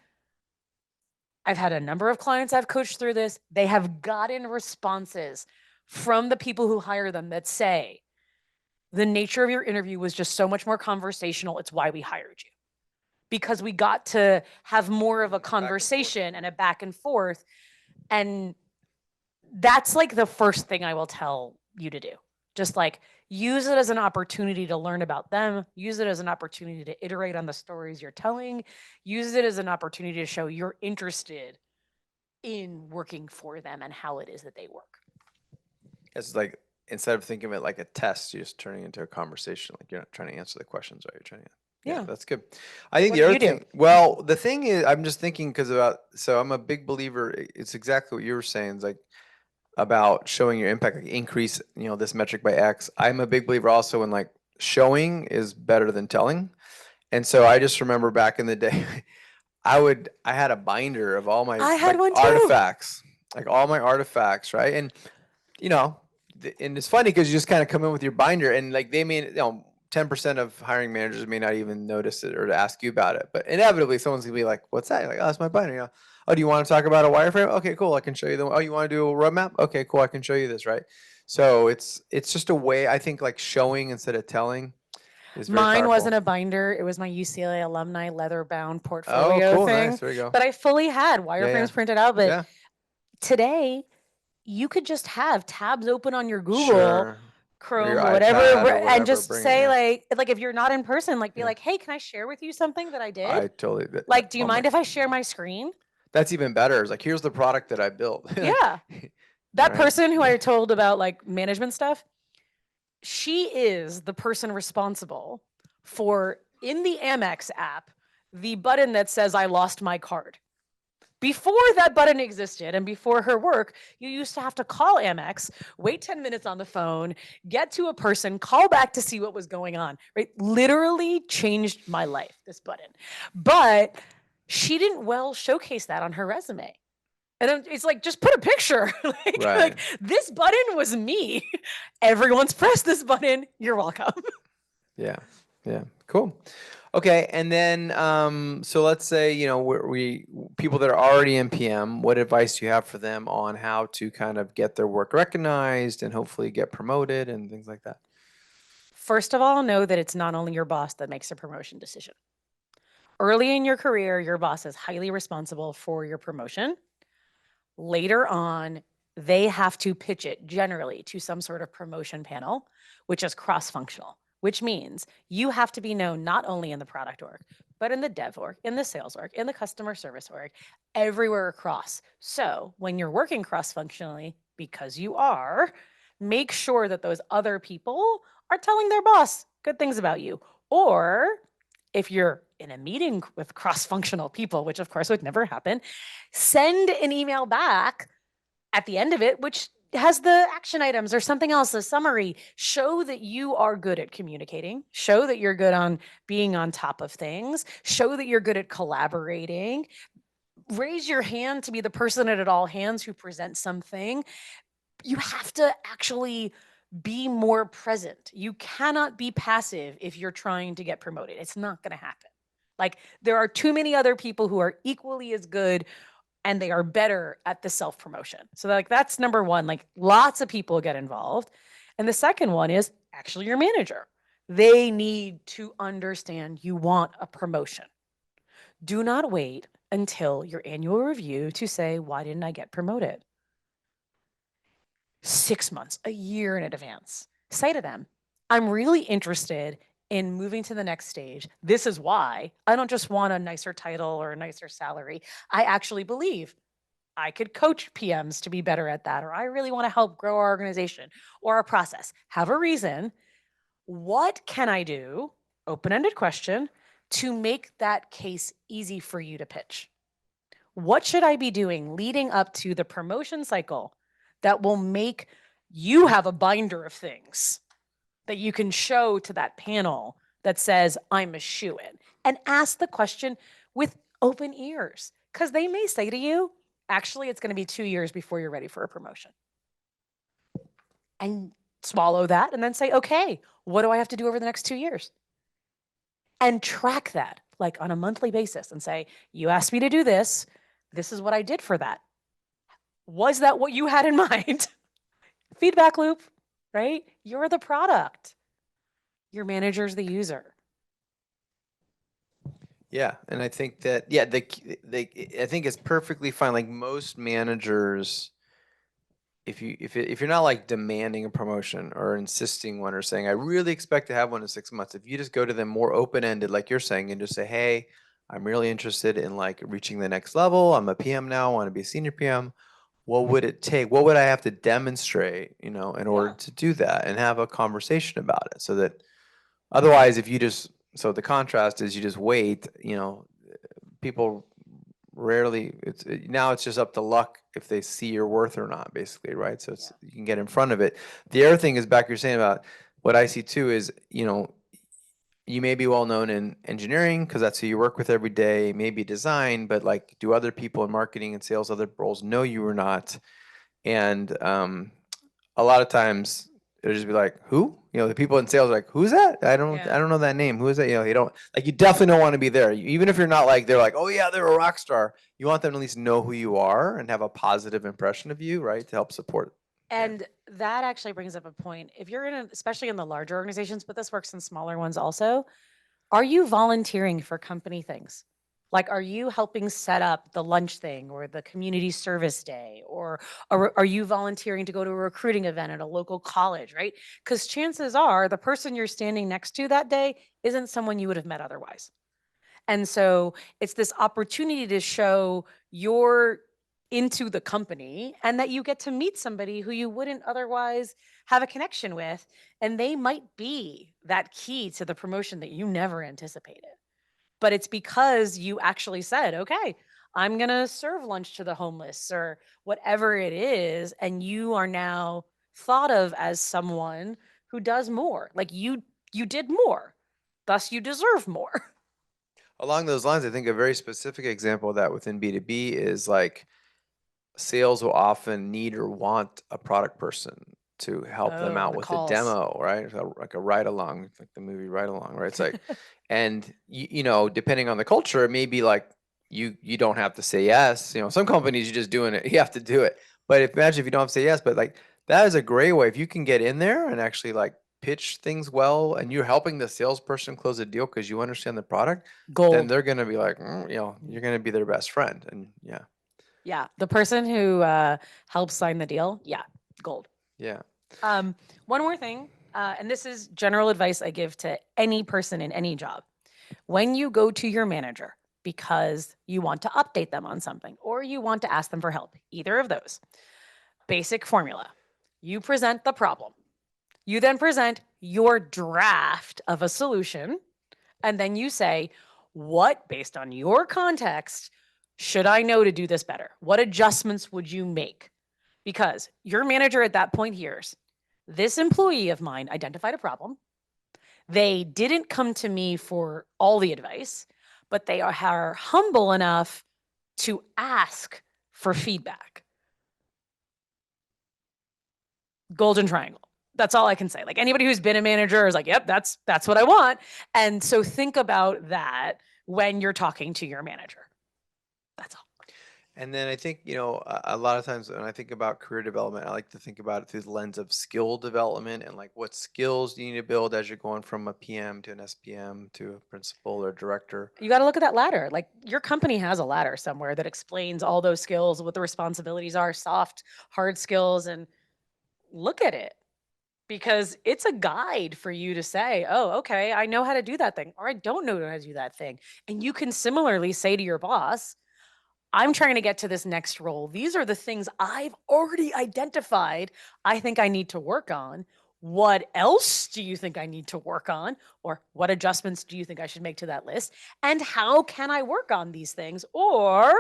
Speaker 2: I've had a number of clients I've coached through this. They have gotten responses from the people who hire them that say, the nature of your interview was just so much more conversational. It's why we hired you. Because we got to have more of a conversation and a back and forth. And that's like the first thing I will tell you to do. Just like use it as an opportunity to learn about them, use it as an opportunity to iterate on the stories you're telling, use it as an opportunity to show you're interested in working for them and how it is that they work.
Speaker 1: It's like instead of thinking of it like a test, you're just turning it into a conversation. Like you're not trying to answer the questions, right? You're trying to Yeah,
Speaker 2: Yeah.
Speaker 1: that's good. I think
Speaker 2: What
Speaker 1: the
Speaker 2: do
Speaker 1: other
Speaker 2: you do?
Speaker 1: thing, well, the thing is, I'm just thinking because so I'm a big believer. It's exactly what you were saying. It's like about showing your impact, like increase, this metric by X. I'm a big believer also in like showing is better than telling. And so I just remember back in the day, I had a binder of all my
Speaker 2: I had
Speaker 1: like
Speaker 2: one too.
Speaker 1: artifacts, like all my artifacts, right? And you know, and it's funny because you just kind of come in with your binder, and like they may, 10% of hiring managers may not even notice it or to ask you about it, but inevitably someone's gonna be like, "What's that?" You're like, "Oh, that's my binder." "Oh, do you want to talk about a wireframe? Okay, cool. I can show you the. Oh, you want to do a roadmap? Okay, cool. I can show you this, right?" So it's just a way, I think, like showing instead of telling is very
Speaker 2: Mine
Speaker 1: powerful.
Speaker 2: wasn't a binder. It was my UCLA alumni leather bound
Speaker 1: Oh,
Speaker 2: portfolio
Speaker 1: cool,
Speaker 2: thing
Speaker 1: nice. There you go.
Speaker 2: that I fully had
Speaker 1: Yeah, yeah,
Speaker 2: wireframes printed out. But
Speaker 1: yeah.
Speaker 2: today, you could just have tabs open on your Google
Speaker 1: Sure. Or your
Speaker 2: Chrome or whatever,
Speaker 1: iPad or
Speaker 2: and
Speaker 1: whatever.
Speaker 2: just
Speaker 1: Bring it.
Speaker 2: say
Speaker 1: Yeah,
Speaker 2: like if you're not in person, like be
Speaker 1: yeah.
Speaker 2: like, hey, can I share with you something that I did?
Speaker 1: I totally.
Speaker 2: Like, do you
Speaker 1: Oh my.
Speaker 2: mind if I share my screen?
Speaker 1: That's even better. It's like, here's the product that I built. Like,
Speaker 2: Yeah. That
Speaker 1: right.
Speaker 2: person who I told about like management stuff, she is the person responsible for in the Amex app, the button that says I lost my card. Before that button existed and before her work, you used to have to call Amex, wait 10 minutes on the phone, get to a person, call back to see what was going on, right? Literally changed my life, this button. But she didn't well showcase that on her resume. And it's like, just put a picture.
Speaker 1: Right.
Speaker 2: This button was me. Everyone's pressed this button. You're welcome.
Speaker 1: Yeah. Yeah. Cool. Okay. And then, so let's say, we people that are already in PM, what advice do you have for them on how to kind of get their work recognized and hopefully get promoted and things like that?
Speaker 2: First of all, know that it's not only your boss that makes a promotion decision. Early in your career, your boss is highly responsible for your promotion. Later on, they have to pitch it generally to some sort of promotion panel, which is cross functional, which means you have to be known not only in the product org, but in the dev org, in the sales org, in the customer service org, everywhere across. So when you're working cross functionally, because you are, make sure that those other people are telling their boss good things about you. Or if you're in a meeting with cross functional people, which of course would never happen, send an email back at the end of it, which has the action items or something else, a summary. Show that you are good at communicating, show that you're good on being on top of things, show that you're good at collaborating. Raise your hand to be the person at all hands who presents something. You have to actually be more present. You cannot be passive if you're trying to get promoted. It's not going to happen. Like, there are too many other people who are equally as good and they are better at the self promotion. So, like, that's number one. Like, lots of people get involved. And the second one is actually your manager. They need to understand you want a promotion. Do not wait until your annual review to say, why didn't I get promoted? 6 months, a year in advance. Say to them, I'm really interested in moving to the next stage. This is why. I don't just want a nicer title or a nicer salary. I actually believe I could coach PMs to be better at that, or I really want to help grow our organization or our process. Have a reason. What can I do? Open ended question to make that case easy for you to pitch. What should I be doing leading up to the promotion cycle that will make you have a binder of things that you can show to that panel that says, I'm a shoe in? And ask the question with open ears, because they may say to you, actually, it's going to be 2 years before you're ready for a promotion. And swallow that and then say, okay, what do I have to do over the next 2 years? And track that like on a monthly basis and say, you asked me to do this. This is what I did for that. Was that what you had in mind? Feedback loop, right? You're the product. Your manager's the user.
Speaker 1: Yeah, and I think that I think it's perfectly fine. Like most managers, if you're not like demanding a promotion or insisting one or saying I really expect to have one in 6 months, if you just go to them more open ended, like you're saying, and just say, hey, I'm really interested in like reaching the next level. I'm a PM now. I want to be a senior PM. What would it take? What would I have to demonstrate, in order
Speaker 2: Yeah.
Speaker 1: to do that and have a conversation about it so that otherwise, if you just so the contrast is you just wait, people rarely, now it's just up to luck if they see your worth or not, basically, right? So it's, you can get in front of it. The other thing is back you're saying about what I see too is, you may be well known in engineering because that's who you work with every day, maybe design, but like, do other people in marketing and sales, other roles know you or not? And a lot of times it'll just be like, who? The people in sales are like, who's that? I don't know that name. Who is that? You don't like, you definitely don't want to be there. Even if you're not like, they're like, oh yeah, they're a rock star. You want them to at least know who you are and have a positive impression of you, right? To help support.
Speaker 2: And that actually brings up a point. If you're especially in the larger organizations, but this works in smaller ones also, are you volunteering for company things? Like, are you helping set up the lunch thing or the community service day? Or are you volunteering to go to a recruiting event at a local college, right? Because chances are the person you're standing next to that day isn't someone you would have met otherwise. And so it's this opportunity to show you're into the company and that you get to meet somebody who you wouldn't otherwise have a connection with. And they might be that key to the promotion that you never anticipated. But it's because you actually said, okay, I'm going to serve lunch to the homeless or whatever it is. And you are now thought of as someone who does more. Like you did more. Thus you deserve more.
Speaker 1: Along those lines, I think a very specific example of that within B2B is like, sales will often need or want a product person to help them
Speaker 2: Oh,
Speaker 1: out
Speaker 2: the
Speaker 1: with a
Speaker 2: calls.
Speaker 1: demo, right? Like a ride along, like the movie Ride Along, right? It's like, and depending on the culture, it may be like you don't have to say yes. Some companies you're just doing it, you have to do it. But imagine if you don't have to say yes, but like, that is a great way if you can get in there and actually like pitch things well, and you're helping the salesperson close a deal because you understand the product, then
Speaker 2: Gold.
Speaker 1: they're gonna be like, you're gonna be their best friend, and yeah,
Speaker 2: Yeah. The person who helps sign the deal. Yeah. Gold.
Speaker 1: yeah.
Speaker 2: Um, one more thing, and this is general advice I give to any person in any job. When you go to your manager because you want to update them on something or you want to ask them for help, either of those, basic formula. You present the problem. You then present your draft of a solution. And then you say, what, based on your context, should I know to do this better? What adjustments would you make? Because your manager at that point hears, this employee of mine identified a problem. They didn't come to me for all the advice, but they are humble enough to ask for feedback. Golden triangle. That's all I can say. Like, anybody who's been a manager is like, yep, that's what I want. And so think about that when you're talking to your manager. That's all.
Speaker 1: And then I think, a lot of times when I think about career development, I like to think about it through the lens of skill development and like, what skills do you need to build as you're going from a PM to an SPM to a principal or director.
Speaker 2: You got to look at that ladder. Like, your company has a ladder somewhere that explains all those skills, what the responsibilities are, soft, hard skills, and look at it, because it's a guide for you to say, oh, okay, I know how to do that thing, or I don't know how to do that thing. And you can similarly say to your boss, I'm trying to get to this next role. These are the things I've already identified I think I need to work on. What else do you think I need to work on? Or what adjustments do you think I should make to that list? And how can I work on these things? Or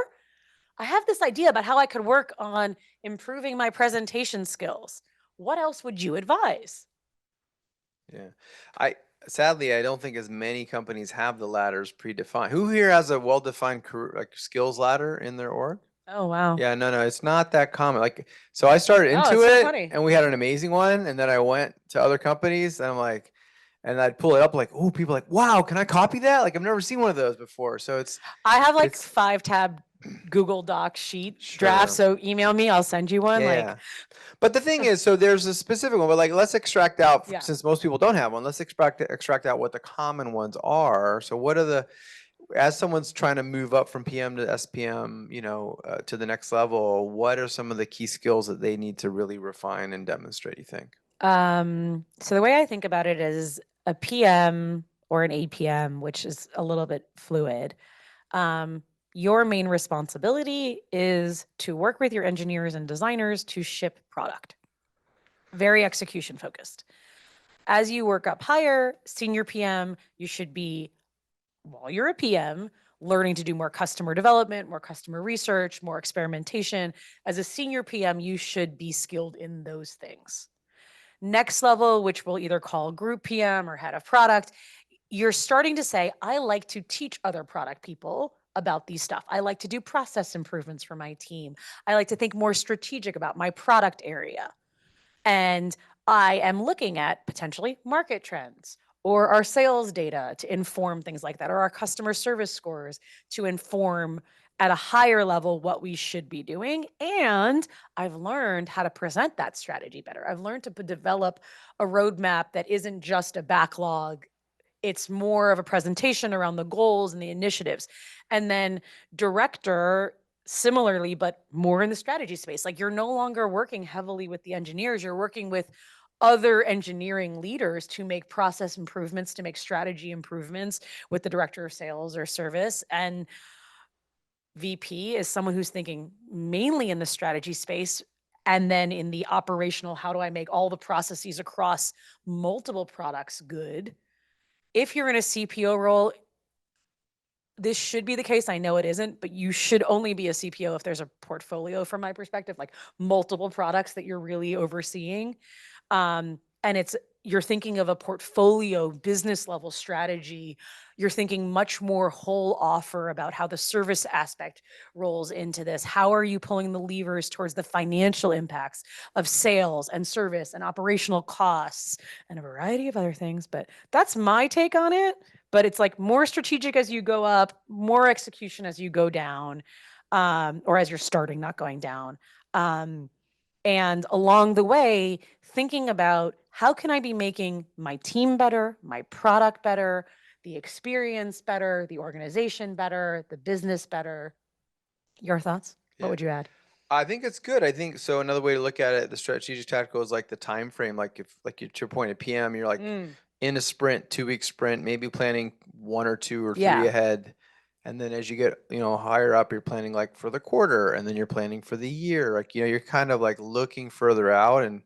Speaker 2: I have this idea about how I could work on improving my presentation skills. What else would you advise?
Speaker 1: Yeah. I Sadly, I don't think as many companies have the ladders predefined. Who here has a well-defined career, like skills ladder in their org?
Speaker 2: Oh, wow.
Speaker 1: Yeah, no, it's not that common. Like, so I started
Speaker 2: Oh,
Speaker 1: into
Speaker 2: it's so
Speaker 1: it
Speaker 2: funny.
Speaker 1: and we had an amazing one. And then I went to other companies and I'm like, and I'd pull it up like, oh, people are like, wow, can I copy that? Like, I've never seen one of those before. So
Speaker 2: I have like
Speaker 1: it's
Speaker 2: 5 tab Google Doc sheet draft.
Speaker 1: sure.
Speaker 2: So email me, I'll send you one.
Speaker 1: Yeah. But the thing is, so there's a specific one, but like, let's extract out,
Speaker 2: Yeah.
Speaker 1: since most people don't have one, let's extract out what the common ones are. So what are as someone's trying to move up from PM to SPM, to the next level, what are some of the key skills that they need to really refine and demonstrate, you think?
Speaker 2: So the way I think about it is a PM or an APM, which is a little bit fluid. Your main responsibility is to work with your engineers and designers to ship product. Very execution focused. As you work up higher, senior PM, you should be, while you're a PM, learning to do more customer development, more customer research, more experimentation. As a senior PM, you should be skilled in those things. Next level, which we'll either call group PM or head of product, you're starting to say, I like to teach other product people about these stuff. I like to do process improvements for my team. I like to think more strategic about my product area. And I am looking at potentially market trends or our sales data to inform things like that, or our customer service scores to inform at a higher level what we should be doing. And I've learned how to present that strategy better. I've learned to develop a roadmap that isn't just a backlog. It's more of a presentation around the goals and the initiatives. And then director, similarly, but more in the strategy space. Like, you're no longer working heavily with the engineers, you're working with other engineering leaders to make process improvements, to make strategy improvements with the director of sales or service. And VP is someone who's thinking mainly in the strategy space, and then in the operational, how do I make all the processes across multiple products good? If you're in a CPO role, this should be the case. I know it isn't, but you should only be a CPO if there's a portfolio, from my perspective, like multiple products that you're really overseeing. And you're thinking of a portfolio business level strategy. You're thinking much more whole offer about how the service aspect rolls into this. How are you pulling the levers towards the financial impacts of sales and service and operational costs and a variety of other things? But that's my take on it. But it's like more strategic as you go up, more execution as you go down, or as you're starting, not going down. And along the way, thinking about how can I be making my team better, my product better, the experience better, the organization better, the business better. Your thoughts? What
Speaker 1: Yeah.
Speaker 2: would you add?
Speaker 1: I think it's good. I think so. Another way to look at it, the strategic tactical, is like the time frame. Like, if, like, to your point at PM, you're like in a sprint, 2 week sprint, maybe planning 1 or 2 or 3
Speaker 2: Yeah.
Speaker 1: ahead. And then as you get, higher up, you're planning like for the quarter, and then you're planning for the year. Like, you're kind of like looking further out, and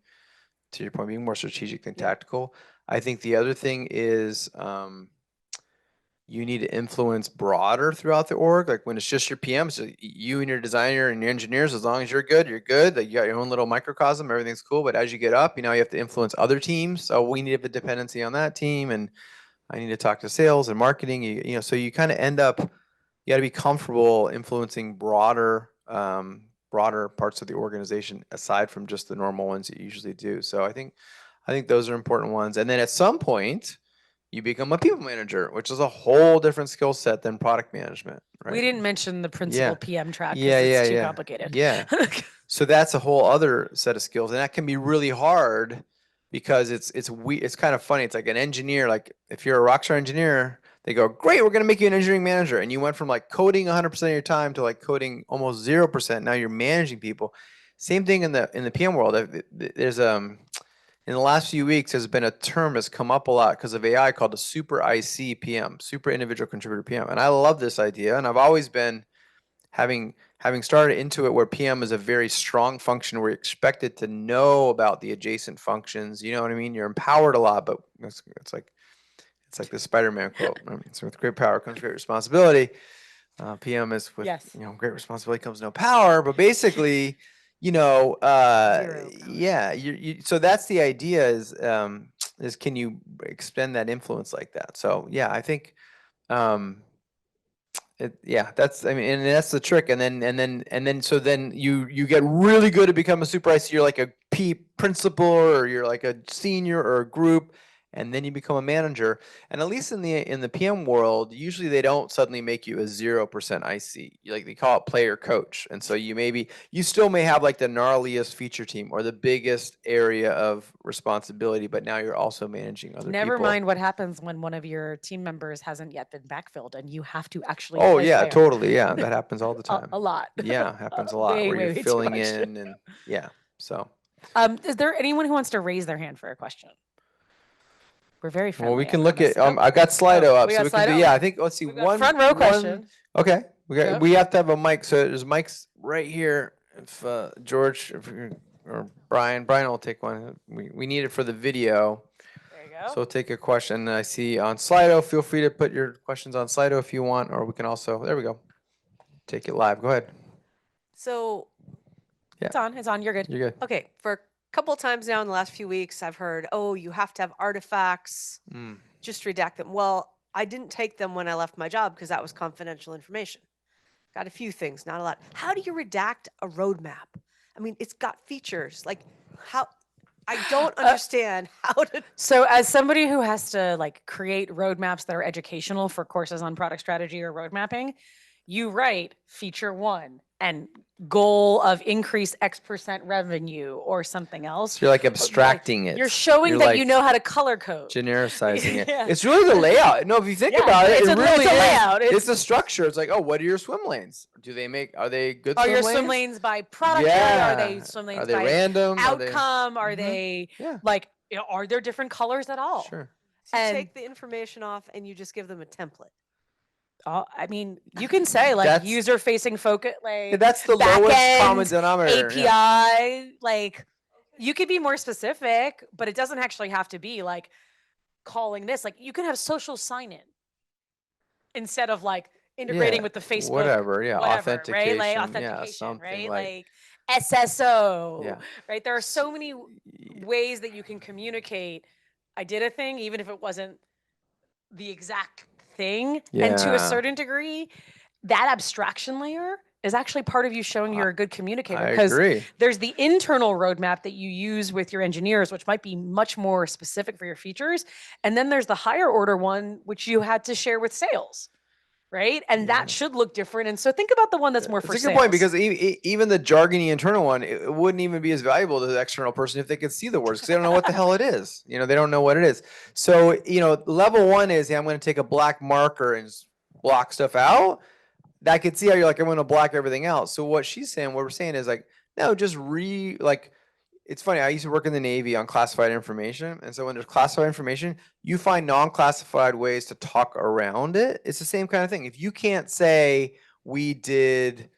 Speaker 1: to your point, being more strategic than
Speaker 2: Yeah.
Speaker 1: tactical. I think the other thing is, you need to influence broader throughout the org. Like, when it's just your PMs, you and your designer and your engineers, as long as you're good, you're good. Like, you got your own little microcosm, everything's cool. But as you get up, you have to influence other teams. So we need to have a dependency on that team, and I need to talk to sales and marketing. So you kind of end up, you got to be comfortable influencing broader parts of the organization aside from just the normal ones you usually do. So I think those are important ones. And then at some point, you become a people manager, which is a whole different skill set than product management, right?
Speaker 2: We didn't mention the principal PM track because
Speaker 1: Yeah,
Speaker 2: it's too
Speaker 1: yeah.
Speaker 2: complicated.
Speaker 1: Yeah. So that's a whole other set of skills, and that can be really hard because it's kind of funny. It's like an engineer. Like, if you're a rockstar engineer, they go, "Great, we're going to make you an engineering manager," and you went from like coding 100% of your time to like coding almost 0%. Now you're managing people. Same thing in the PM world. There's in the last few weeks, there's been a term that's come up a lot because of AI called a super IC PM, super individual contributor PM. And I love this idea. And I've always been having started into it, where PM is a very strong function where you're expected to know about the adjacent functions. You know what I mean? You're empowered a lot, but it's like the Spider-Man quote. I mean, so with great power comes great responsibility. PM is with
Speaker 2: Yes.
Speaker 1: great responsibility comes no power, but basically,
Speaker 2: Zero power.
Speaker 1: yeah, so that's the idea, is can you extend that influence like that? So yeah, I think, that's, I mean, and that's the trick. And then so then you get really good at becoming a super IC. You're like a principal, or you're like a senior or a group, and then you become a manager. And at least in the PM world, usually they don't suddenly make you a 0% IC. Like, they call it player coach. And so you still may have like the gnarliest feature team or the biggest area of responsibility, but now you're also managing other
Speaker 2: Never
Speaker 1: people.
Speaker 2: mind what happens when one of your team members hasn't yet been backfilled and you have to actually
Speaker 1: Oh
Speaker 2: play
Speaker 1: yeah,
Speaker 2: player.
Speaker 1: totally. Yeah, that happens all the
Speaker 2: A,
Speaker 1: time.
Speaker 2: a lot.
Speaker 1: Yeah, happens a lot
Speaker 2: Way,
Speaker 1: where
Speaker 2: way,
Speaker 1: you're
Speaker 2: way too
Speaker 1: filling
Speaker 2: much.
Speaker 1: in, and yeah. So
Speaker 2: Is there anyone who wants to raise their hand for a question? We're very friendly.
Speaker 1: well, we
Speaker 2: I
Speaker 1: can look at.
Speaker 2: promise.
Speaker 1: I got Slido up,
Speaker 2: we
Speaker 1: so
Speaker 2: got
Speaker 1: we can do.
Speaker 2: Slido?
Speaker 1: Yeah, I think. Let's see.
Speaker 2: We've got front row question.
Speaker 1: Okay,
Speaker 2: Go.
Speaker 1: we have to have a mic. So there's mics right here. If George, or Brian will take one. We need it for the video.
Speaker 2: There you go.
Speaker 1: So we'll take a question. I see on Slido. Feel free to put your questions on Slido if you want, or we can also, there we go. Take it live. Go ahead.
Speaker 3: So
Speaker 2: It's on. It's on. You're good.
Speaker 1: You're good.
Speaker 3: okay, for a couple of times now in the last few weeks, I've heard, oh, you have to have artifacts, just redact them. Well, I didn't take them when I left my job because that was confidential information. Got a few things, not a lot. How do you redact a roadmap? I mean, it's got features. Like, how? I don't understand how to.
Speaker 2: So as somebody who has to like create roadmaps that are educational for courses on product strategy or road mapping, you write feature 1 and goal of increase X% revenue or something else.
Speaker 1: So you're like abstracting it.
Speaker 2: You're showing
Speaker 1: You're
Speaker 2: that
Speaker 1: like
Speaker 2: you know how to color code.
Speaker 1: genericizing it.
Speaker 2: Yeah.
Speaker 1: It's really the layout. No, if you think
Speaker 2: Yeah,
Speaker 1: about it,
Speaker 2: it's
Speaker 1: it
Speaker 2: a-
Speaker 1: really
Speaker 2: it's a
Speaker 1: is.
Speaker 2: layout.
Speaker 1: It's the structure. It's like, oh, what are your swim lanes? Are they good
Speaker 2: Are
Speaker 1: swim
Speaker 2: your
Speaker 1: lanes?
Speaker 2: swim lanes by product area? Are they
Speaker 1: Yeah.
Speaker 2: swim lanes
Speaker 1: Are they
Speaker 2: by
Speaker 1: random?
Speaker 2: outcome? Are
Speaker 1: Mhm.
Speaker 2: they
Speaker 1: Yeah.
Speaker 2: like, are there different colors at all?
Speaker 1: Sure.
Speaker 3: So you
Speaker 2: And-
Speaker 3: take the information off and you just give them a template.
Speaker 2: I mean, you can say like
Speaker 1: That's-
Speaker 2: user facing focus, like
Speaker 1: Yeah, that's the
Speaker 2: back
Speaker 1: lowest
Speaker 2: end,
Speaker 1: common denominator.
Speaker 2: API,
Speaker 1: yeah.
Speaker 2: like you could be more specific, but it doesn't actually have to be like calling this. Like you can have social sign in instead of like integrating
Speaker 1: Yeah,
Speaker 2: with the Facebook,
Speaker 1: whatever, yeah,
Speaker 2: right? Like
Speaker 1: authentication, yeah,
Speaker 2: authentication,
Speaker 1: something
Speaker 2: right?
Speaker 1: like-
Speaker 2: Like SSO,
Speaker 1: Yeah.
Speaker 2: right? There are so many ways that you can communicate. I did a thing, even if it wasn't the exact thing. And to a
Speaker 1: Yeah.
Speaker 2: certain degree, that abstraction layer is actually part of you showing you're a good communicator.
Speaker 1: I
Speaker 2: Because
Speaker 1: agree.
Speaker 2: there's the internal roadmap that you use with your engineers, which might be much more specific for your features. And then there's the higher order one, which you had to share with sales. Right. And that should look different. And so think about the one that's more for
Speaker 1: It's a
Speaker 2: sales.
Speaker 1: good point because even the jargony internal one, it wouldn't even be as valuable to the external person if they could see the words because they don't know what the hell it is. They don't know what it is. So, level 1 is, I'm going to take a black marker and just block stuff out. I could see how you're like, I'm going to block everything else. So what we're saying is like, no, just it's funny. I used to work in the Navy on classified information. And so when there's classified information, you find non-classified ways to talk around it. It's the same kind of thing. If you can't say we did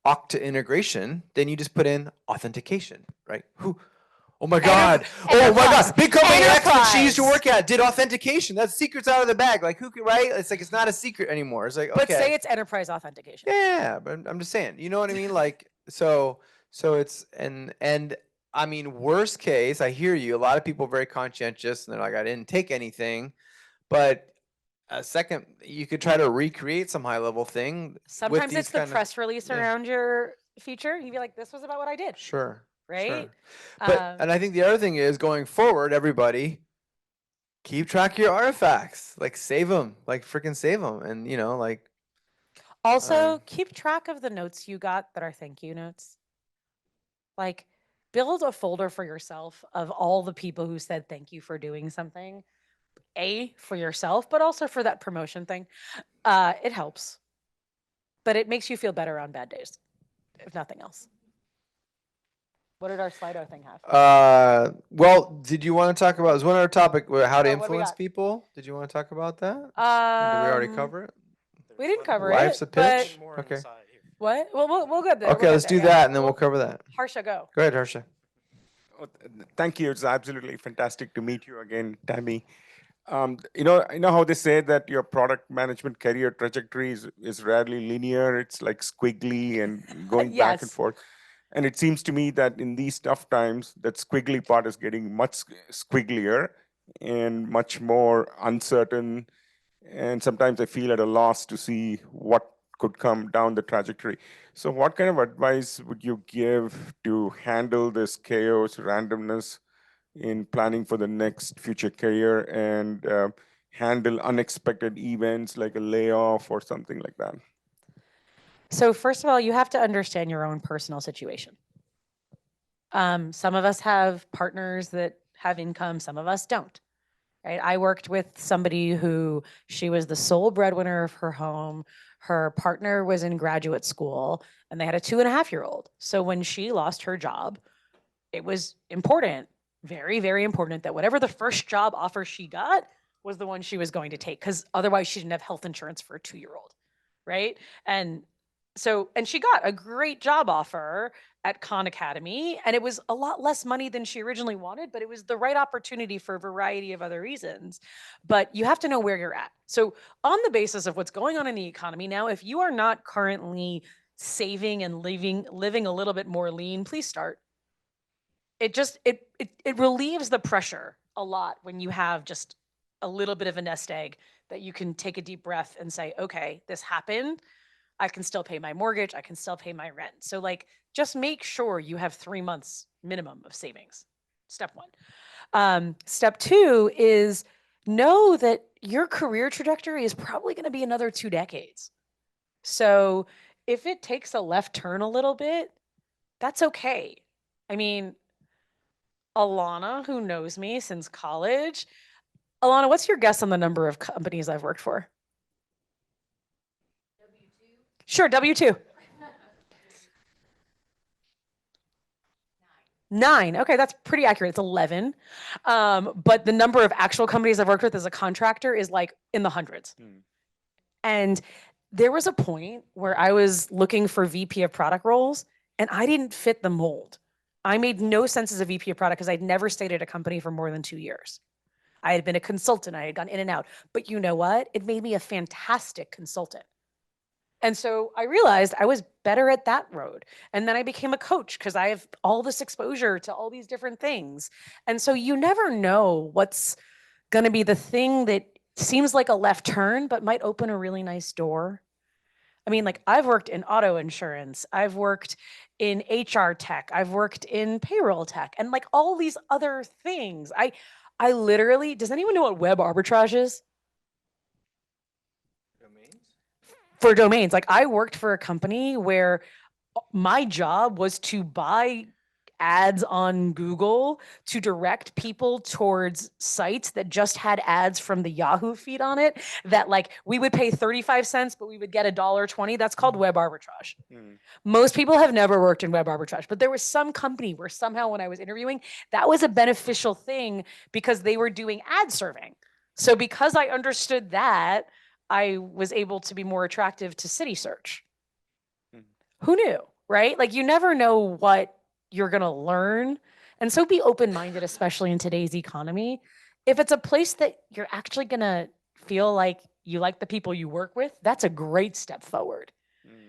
Speaker 1: Okta integration, then you just put in authentication, right? Oh my God. Oh my
Speaker 2: Enterprise.
Speaker 1: God. Big company X that she used to
Speaker 2: Enterprise.
Speaker 1: work at did authentication. That's secrets out of the bag. Like who could, right? It's like, it's not a secret anymore. It's like, okay.
Speaker 2: But say it's enterprise authentication.
Speaker 1: Yeah, but I'm just saying, you know what I mean? Like, so it's, and I mean, worst case, I hear you. A lot of people are very conscientious and they're like, I didn't take anything, but a second, you could try to recreate some high level thing.
Speaker 2: Sometimes
Speaker 1: these
Speaker 2: it's the
Speaker 1: kind of-
Speaker 2: press release
Speaker 1: yeah.
Speaker 2: around your feature. You'd be like, this was about what I did.
Speaker 1: Sure.
Speaker 2: Right.
Speaker 1: Sure. But, and I think the other thing is going forward, everybody keep track of your artifacts, like save them, like freaking save them. And like,
Speaker 2: Also, keep track of the notes you got that are thank you notes. Like, build a folder for yourself of all the people who said thank you for doing something. For yourself, but also for that promotion thing. It helps. But it makes you feel better on bad days, if nothing else. What did our Slido thing have?
Speaker 1: well, did you want to talk about, there's one other topic, how to
Speaker 2: Oh, what do we
Speaker 1: influence
Speaker 2: got?
Speaker 1: people? Did you want to talk about that? Or did we already cover it?
Speaker 2: We didn't cover
Speaker 1: Life's
Speaker 2: it.
Speaker 1: a pitch?
Speaker 2: But
Speaker 1: Okay.
Speaker 2: what? Well, we'll get there.
Speaker 1: Okay, let's do that and then we'll cover that.
Speaker 2: Harsha, go.
Speaker 1: Go ahead, Harsha.
Speaker 4: Thank you. It's absolutely fantastic to meet you again, Tami. You know how they say that your product management career trajectory is rarely linear. It's like squiggly and going back and
Speaker 2: Yes.
Speaker 4: forth. And it seems to me that in these tough times, that squiggly part is getting much squigglier and much more uncertain. And sometimes I feel at a loss to see what could come down the trajectory. So what kind of advice would you give to handle this chaos, randomness in planning for the next future career and handle unexpected events like a layoff or something like that?
Speaker 2: So first of all, you have to understand your own personal situation. Some of us have partners that have income, some of us don't. Right? I worked with somebody who she was the sole breadwinner of her home. Her partner was in graduate school and they had a 2.5-year-old. So when she lost her job, it was important, very, very important that whatever the first job offer she got was the one she was going to take because otherwise she didn't have health insurance for a 2-year-old. Right? And So, and she got a great job offer at Khan Academy, and it was a lot less money than she originally wanted, but it was the right opportunity for a variety of other reasons. But you have to know where you're at. So, on the basis of what's going on in the economy now, if you are not currently saving and living a little bit more lean, please start. It relieves the pressure a lot when you have just a little bit of a nest egg that you can take a deep breath and say, okay, this happened. I can still pay my mortgage. I can still pay my rent. So like, just make sure you have 3 months minimum of savings. Step one. Step two is know that your career trajectory is probably going to be another 2 decades. So if it takes a left turn a little bit, that's okay. I mean, Alana, who knows me since college, Alana, what's your guess on the number of companies I've worked for? Sure, W-2. 9. Okay, that's pretty accurate. It's 11. But the number of actual companies I've worked with as a contractor is like in the hundreds. And there was a point where I was looking for VP of product roles and I didn't fit the mold. I made no sense as a VP of product because I'd never stayed at a company for more than 2 years. I had been a consultant. I had gone in and out. But you know what? It made me a fantastic consultant. And so I realized I was better at that road. And then I became a coach because I have all this exposure to all these different things. And so you never know what's going to be the thing that seems like a left turn, but might open a really nice door. I mean, like I've worked in auto insurance, I've worked in HR tech, I've worked in payroll tech, and like all these other things. I literally, does anyone know what web arbitrage is? For domains. Like I worked for a company where my job was to buy ads on Google to direct people towards sites that just had ads from the Yahoo feed on it, that like we would pay 35 cents, but we would get $1.20. That's called web arbitrage. Most people have never worked in web arbitrage, but there was some company where somehow when I was interviewing, that was a beneficial thing because they were doing ad serving. So because I understood that, I was able to be more attractive to City Search. Who knew, right? Like you never know what you're going to learn. And so be open-minded, especially in today's economy. If it's a place that you're actually going to feel like you like the people you work with, that's a great step forward.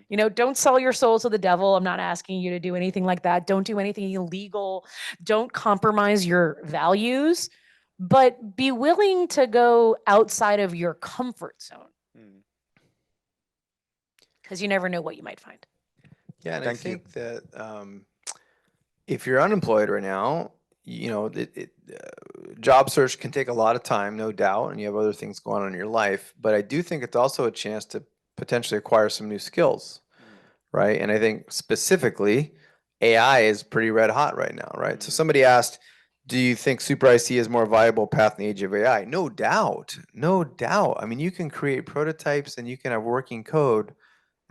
Speaker 2: You know, don't sell your soul to the devil. I'm not asking you to do anything like that. Don't do anything illegal. Don't compromise your values, but be willing to go outside of your comfort zone. Because you never know what you might find.
Speaker 1: Yeah, and I think that if you're unemployed right now, you know, job search can take a lot of time, no doubt, and you have other things going on in your life. But I do think it's also a chance to potentially acquire some new skills, right? And I think specifically, AI is pretty red hot right now, right? So somebody asked, do you think Super IC is more viable path in the age of AI? No doubt, no doubt. I mean, you can create prototypes and you can have working code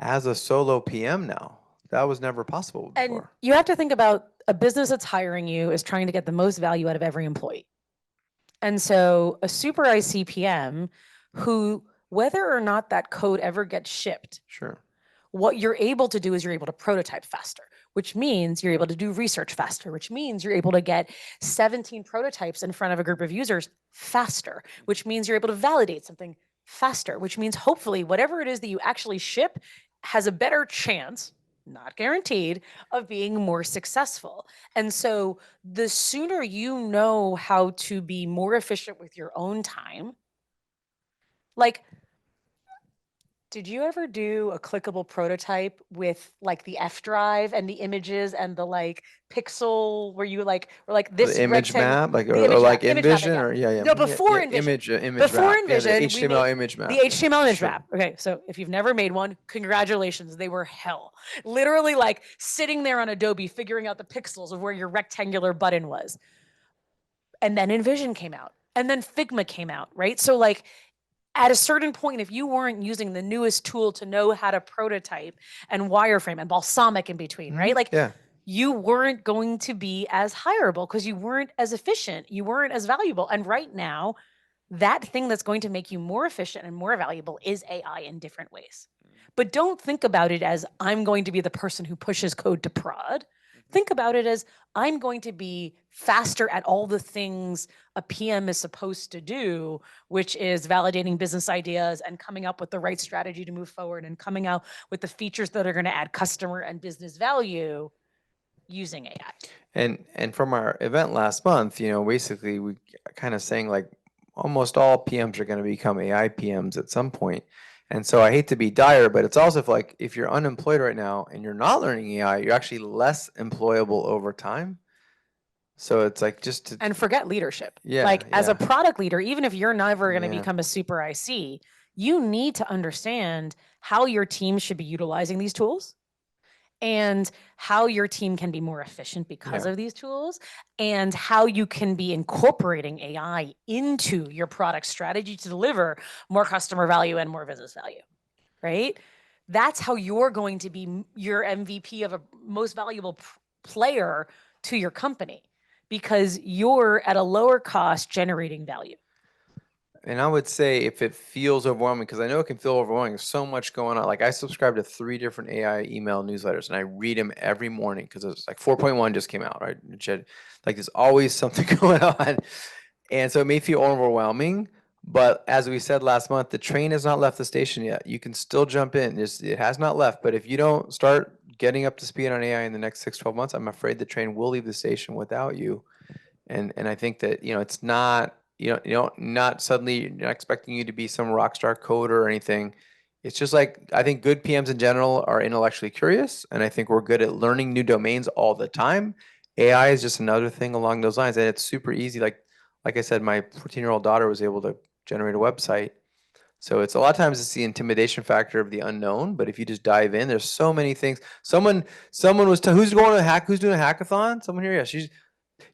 Speaker 1: as a solo PM now. That was never possible before.
Speaker 2: And you have to think about a business that's hiring you is trying to get the most value out of every employee. And so a super IC PM who, whether or not that code ever gets shipped,
Speaker 1: Sure.
Speaker 2: what you're able to do is you're able to prototype faster, which means you're able to do research faster, which means you're able to get 17 prototypes in front of a group of users faster, which means you're able to validate something faster, which means hopefully whatever it is that you actually ship has a better chance, not guaranteed, of being more successful. And so the sooner you know how to be more efficient with your own time, like, did you ever do a clickable prototype with like the F drive and the images and the like pixel where you like, or like this
Speaker 1: The image
Speaker 2: rectangle-
Speaker 1: map, like
Speaker 2: the
Speaker 1: or
Speaker 2: image
Speaker 1: like
Speaker 2: map, image mapping,
Speaker 1: Envision,
Speaker 2: yeah.
Speaker 1: or yeah.
Speaker 2: No, before Envision.
Speaker 1: Image
Speaker 2: Before
Speaker 1: map.
Speaker 2: Envision,
Speaker 1: yeah, the
Speaker 2: we
Speaker 1: HTML
Speaker 2: made
Speaker 1: image map.
Speaker 2: the HTML image
Speaker 1: Sure.
Speaker 2: map. Okay, so if you've never made one, congratulations, they were hell. Literally like sitting there on Adobe figuring out the pixels of where your rectangular button was. And then Envision came out, and then Figma came out, right? So like at a certain point, if you weren't using the newest tool to know how to prototype and wireframe and balsamic in between, right? Like you weren't going to be as hireable because you weren't as efficient, you weren't as valuable. And right now, that thing that's going to make you more efficient and more valuable is AI in different ways. But don't think about it as I'm going to be the person who pushes code to prod. Think about it as I'm going to be faster at all the things a PM is supposed to do, which is validating business ideas and coming up with the right strategy to move forward and coming out with the features that are going to add customer and business value using AI.
Speaker 1: And from our event last month, basically we kind of saying like almost all PMs are going to become AI PMs at some point. And so I hate to be dire, but it's also like if you're unemployed right now and you're not learning AI, you're actually less employable over time. So it's like just to
Speaker 2: and forget leadership.
Speaker 1: Yeah,
Speaker 2: Like as a
Speaker 1: yeah.
Speaker 2: product leader, even if you're never going to
Speaker 1: Yeah.
Speaker 2: become a super IC, you need to understand how your team should be utilizing these tools and how your team can be more efficient because
Speaker 1: Yeah.
Speaker 2: of these tools and how you can be incorporating AI into your product strategy to deliver more customer value and more business value, right? That's how you're going to be your MVP of a most valuable player to your company because you're at a lower cost generating value.
Speaker 1: And I would say if it feels overwhelming, because I know it can feel overwhelming, there's so much going on. Like I subscribe to 3 different AI email newsletters and I read them every morning because it's like 4.1 just came out, right? Like there's always something going on. And so it may feel overwhelming, but as we said last month, the train has not left the station yet. You can still jump in. It has not left, but if you don't start getting up to speed on AI in the next 6-12 months, I'm afraid the train will leave the station without you. And I think that, it's not, not suddenly you're not expecting you to be some rock star coder or anything. It's just like, I think good PMs in general are intellectually curious. And I think we're good at learning new domains all the time. AI is just another thing along those lines. And it's super easy. Like I said, my 14-year-old daughter was able to generate a website. So it's a lot of times it's the intimidation factor of the unknown, but if you just dive in, there's so many things. Someone was who's doing a hackathon? Someone here,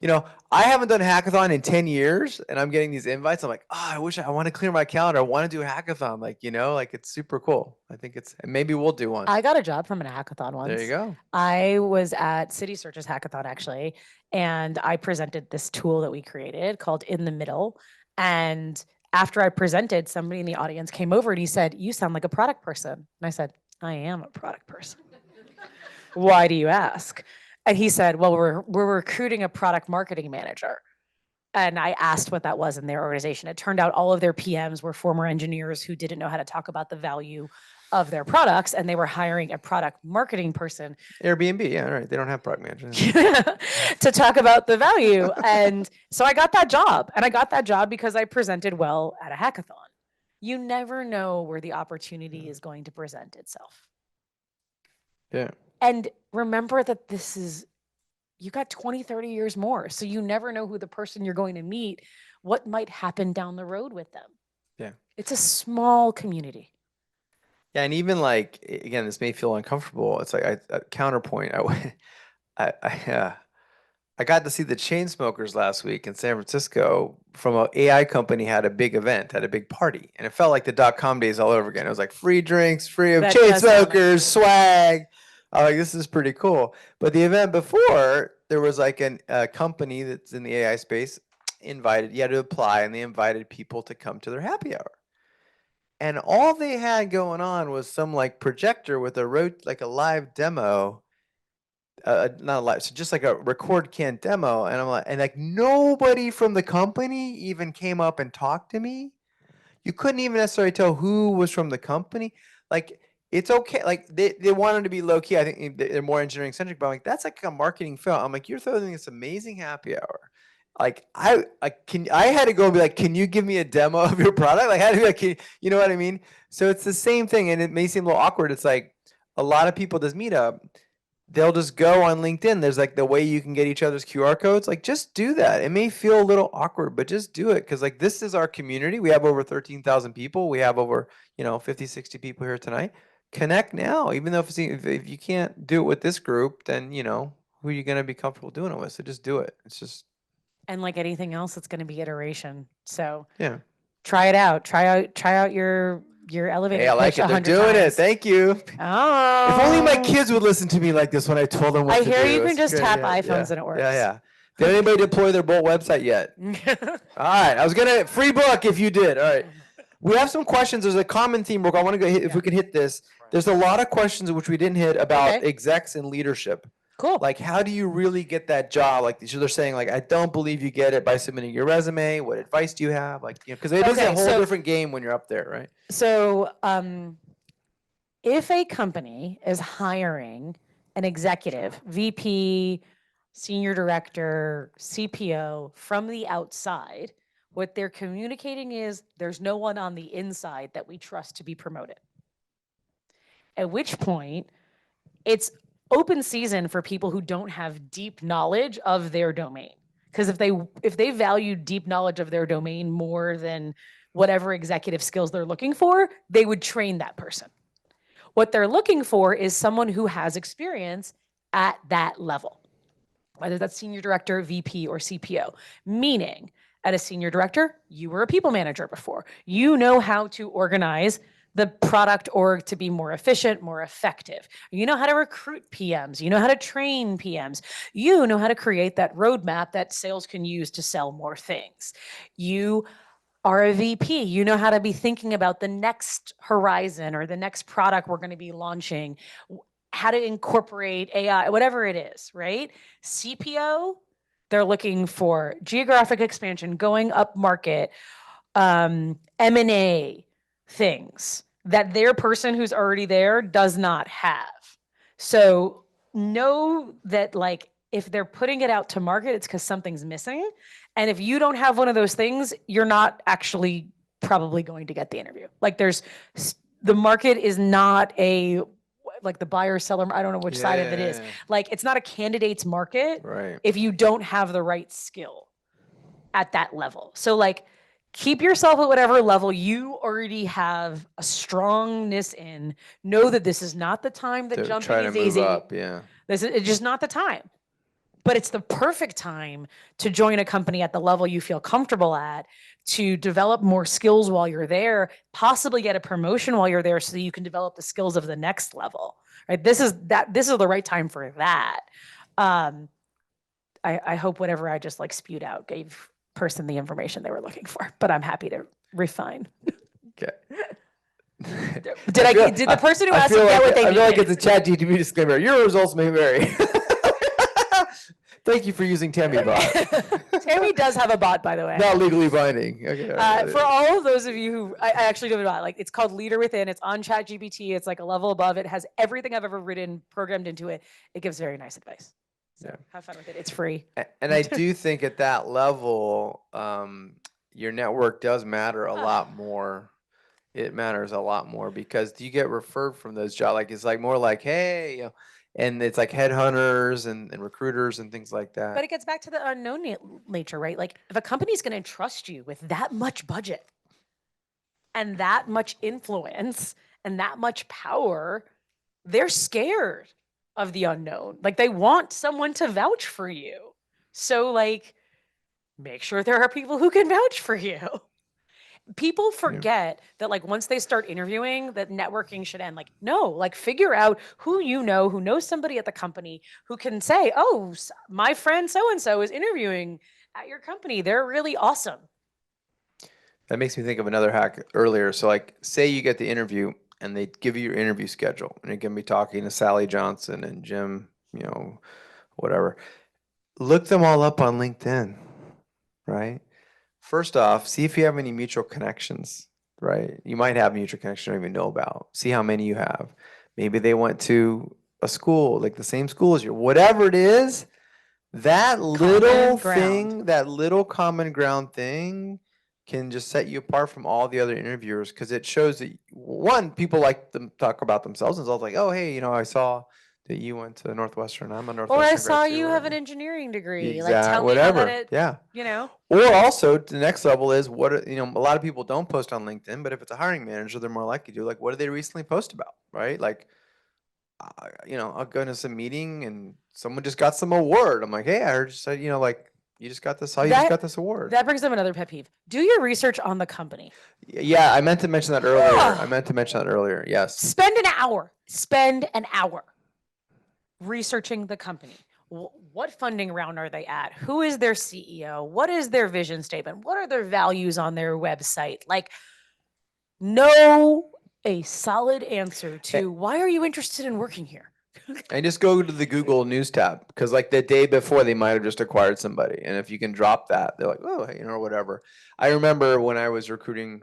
Speaker 1: yeah, I haven't done a hackathon in 10 years and I'm getting these invites. I'm like, I wish I want to clear my calendar. I want to do a hackathon. Like, it's super cool. I think maybe we'll do one.
Speaker 2: I got a job from a hackathon once.
Speaker 1: There you go.
Speaker 2: I was at City Search's hackathon actually, and I presented this tool that we created called In the Middle. And after I presented, somebody in the audience came over and he said, "You sound like a product person." And I said, "I am a product person." "Why do you ask?" And he said, "Well, we're recruiting a product marketing manager." And I asked what that was in their organization. It turned out all of their PMs were former engineers who didn't know how to talk about the value of their products, and they were hiring a product marketing person.
Speaker 1: Airbnb, yeah, right. They don't have product managers.
Speaker 2: To talk about the value. And so I got that job. And I got that job because I presented well at a hackathon. You never know where the opportunity is going to present itself.
Speaker 1: Yeah.
Speaker 2: And remember that you got 20, 30 years more. So you never know who the person you're going to meet, what might happen down the road with them.
Speaker 1: Yeah.
Speaker 2: It's a small community.
Speaker 1: Yeah. And even like, again, this may feel uncomfortable. It's like a counterpoint. I got to see the Chainsmokers last week in San Francisco from an AI company had a big event, had a big party. And it felt like the .com days all over again. It was like free drinks, free of Chainsmokers, swag. I'm like, this is pretty cool. But the event before, there was like a company that's in the AI space you had to apply, and they invited people to come to their happy hour. And all they had going on was some like projector with a live demo. Not a live, so just like a record can demo. And I'm like, nobody from the company even came up and talked to me. You couldn't even necessarily tell who was from the company. Like, it's okay. Like they wanted to be low key. I think they're more engineering centric, but I'm like, that's like a marketing fail. I'm like, you're throwing this amazing happy hour. Like I had to go and be like, can you give me a demo of your product? Like, how do you know what I mean? So it's the same thing. And it may seem a little awkward. It's like a lot of people this meetup, they'll just go on LinkedIn. There's like the way you can get each other's QR codes. Like, just do that. It may feel a little awkward, but just do it. Cause like, this is our community. We have over 13,000 people. We have over, 50, 60 people here tonight. Connect now, even though if you can't do it with this group, then, who are you going to be comfortable doing it with? So just do it. It's just.
Speaker 2: And like anything else, it's going to be iteration. So
Speaker 1: yeah,
Speaker 2: try it out. Try out your elevator.
Speaker 1: Hey, I like
Speaker 2: pitch
Speaker 1: it. They're
Speaker 2: 100
Speaker 1: doing it.
Speaker 2: times.
Speaker 1: Thank you.
Speaker 2: Oh.
Speaker 1: If only my kids would listen to me like this when I told them what to do.
Speaker 2: I hear you can
Speaker 1: It's
Speaker 2: just
Speaker 1: great.
Speaker 2: tap
Speaker 1: Yeah,
Speaker 2: iPhones and it works.
Speaker 1: Yeah. Did anybody deploy their Bolt website yet? All right. I was going to free book if you did. All right. We have some questions. There's a common theme, Brooke. I want to go if we can hit this. There's a lot of questions which we didn't hit about
Speaker 2: Okay.
Speaker 1: execs and leadership.
Speaker 2: Cool.
Speaker 1: Like, how do you really get that job? Like, so they're saying, like, I don't believe you get it by submitting your resume. What advice do you have? Like, you know, because it is a
Speaker 2: Okay,
Speaker 1: whole
Speaker 2: so-
Speaker 1: different game when you're up there, right?
Speaker 2: So, if a company is hiring an executive, VP, senior director, CPO from the outside, what they're communicating is there's no one on the inside that we trust to be promoted. At which point, it's open season for people who don't have deep knowledge of their domain. Because if they value deep knowledge of their domain more than whatever executive skills they're looking for, they would train that person. What they're looking for is someone who has experience at that level, whether that's senior director, VP, or CPO. Meaning, at a senior director, you were a people manager before. You know how to organize the product org to be more efficient, more effective. You know how to recruit PMs. You know how to train PMs. You know how to create that roadmap that sales can use to sell more things. You are a VP. You know how to be thinking about the next horizon or the next product we're going to be launching, how to incorporate AI, whatever it is, right? CPO, they're looking for geographic expansion, going up market, M&A things that their person who's already there does not have. So know that, like, if they're putting it out to market, it's because something's missing. And if you don't have one of those things, you're not actually probably going to get the interview. Like, the market is not like the buyer seller, I don't know which side of it is. Like, it's not a candidate's market
Speaker 1: Right.
Speaker 2: if you don't have the right skill at that level. So, like, keep yourself at whatever level you already have a strongness in. Know that this is not the time that
Speaker 1: To
Speaker 2: jumping
Speaker 1: try to
Speaker 2: is
Speaker 1: move
Speaker 2: easy.
Speaker 1: up, yeah.
Speaker 2: It's just not the time. But it's the perfect time to join a company at the level you feel comfortable at, to develop more skills while you're there, possibly get a promotion while you're there so that you can develop the skills of the next level. Right? This is the right time for that. I hope whatever I just like spewed out gave person the information they were looking for, but I'm happy to refine.
Speaker 1: Okay.
Speaker 2: Did the person who asked you get what they
Speaker 1: I feel like
Speaker 2: needed?
Speaker 1: it's a ChatGPT disclaimer. Your results may vary. Thank you for using Tami Bot.
Speaker 2: Tammy does have a bot, by the way.
Speaker 1: Not legally binding. Okay.
Speaker 2: For all of those of you who I actually do have a bot, like, it's called Leader Within. It's on ChatGPT. It's like a level above. It has everything I've ever written programmed into it. It gives very nice advice. So
Speaker 1: Yeah.
Speaker 2: have fun with it. It's free.
Speaker 1: And I do think at that level, your network does matter a lot more. It matters a lot more because you get referred from those jobs. Like, it's like more like, hey, you know, and it's like headhunters and recruiters and things like that.
Speaker 2: But it gets back to the unknown nature, right? Like, if a company's going to trust you with that much budget and that much influence and that much power, they're scared of the unknown. Like, they want someone to vouch for you. So, like, make sure there are people who can vouch for you. People forget that, like, once they start interviewing, that networking should end. Like, no, like, figure out who knows somebody at the company who can say, oh, my friend so-and-so is interviewing at your company. They're really awesome.
Speaker 1: That makes me think of another hack earlier. So, like, say you get the interview and they give you your interview schedule and you're going to be talking to Sally Johnson and Jim, you know, whatever. Look them all up on LinkedIn, right? First off, see if you have any mutual connections, right? You might have mutual connections you don't even know about. See how many you have. Maybe they went to a school, like the same school as you. Whatever it is, that little thing, that little common ground thing can just set you apart from all the other interviewers because it shows that, one, people like to talk about themselves and it's all like, oh, hey, you know, I saw that you went to Northwestern. I'm a Northwestern.
Speaker 2: Or I
Speaker 1: grad
Speaker 2: saw
Speaker 1: too,
Speaker 2: you have an
Speaker 1: whatever.
Speaker 2: engineering degree.
Speaker 1: Exactly.
Speaker 2: Like, tell
Speaker 1: Whatever.
Speaker 2: me how
Speaker 1: Yeah.
Speaker 2: you know.
Speaker 1: Or also, the next level is you know, a lot of people don't post on LinkedIn, but if it's a hiring manager, they're more likely to. Like, what did they recently post about, right? Like, you know, I'll go into some meeting and someone just got some award. I'm like, hey, I heard you said, you know, like, you just got this award.
Speaker 2: That brings up another pet peeve. Do your research on the company.
Speaker 1: Yeah, I meant to mention that earlier. Yes.
Speaker 2: Spend an hour researching the company. What funding round are they at? Who is their CEO? What is their vision statement? What are their values on their website? Like, know a solid answer to why are you interested in working here?
Speaker 1: And just go to the Google News tab, because like the day before they might have just acquired somebody, and if you can drop that, they're like, oh, hey, or whatever. I remember when I was recruiting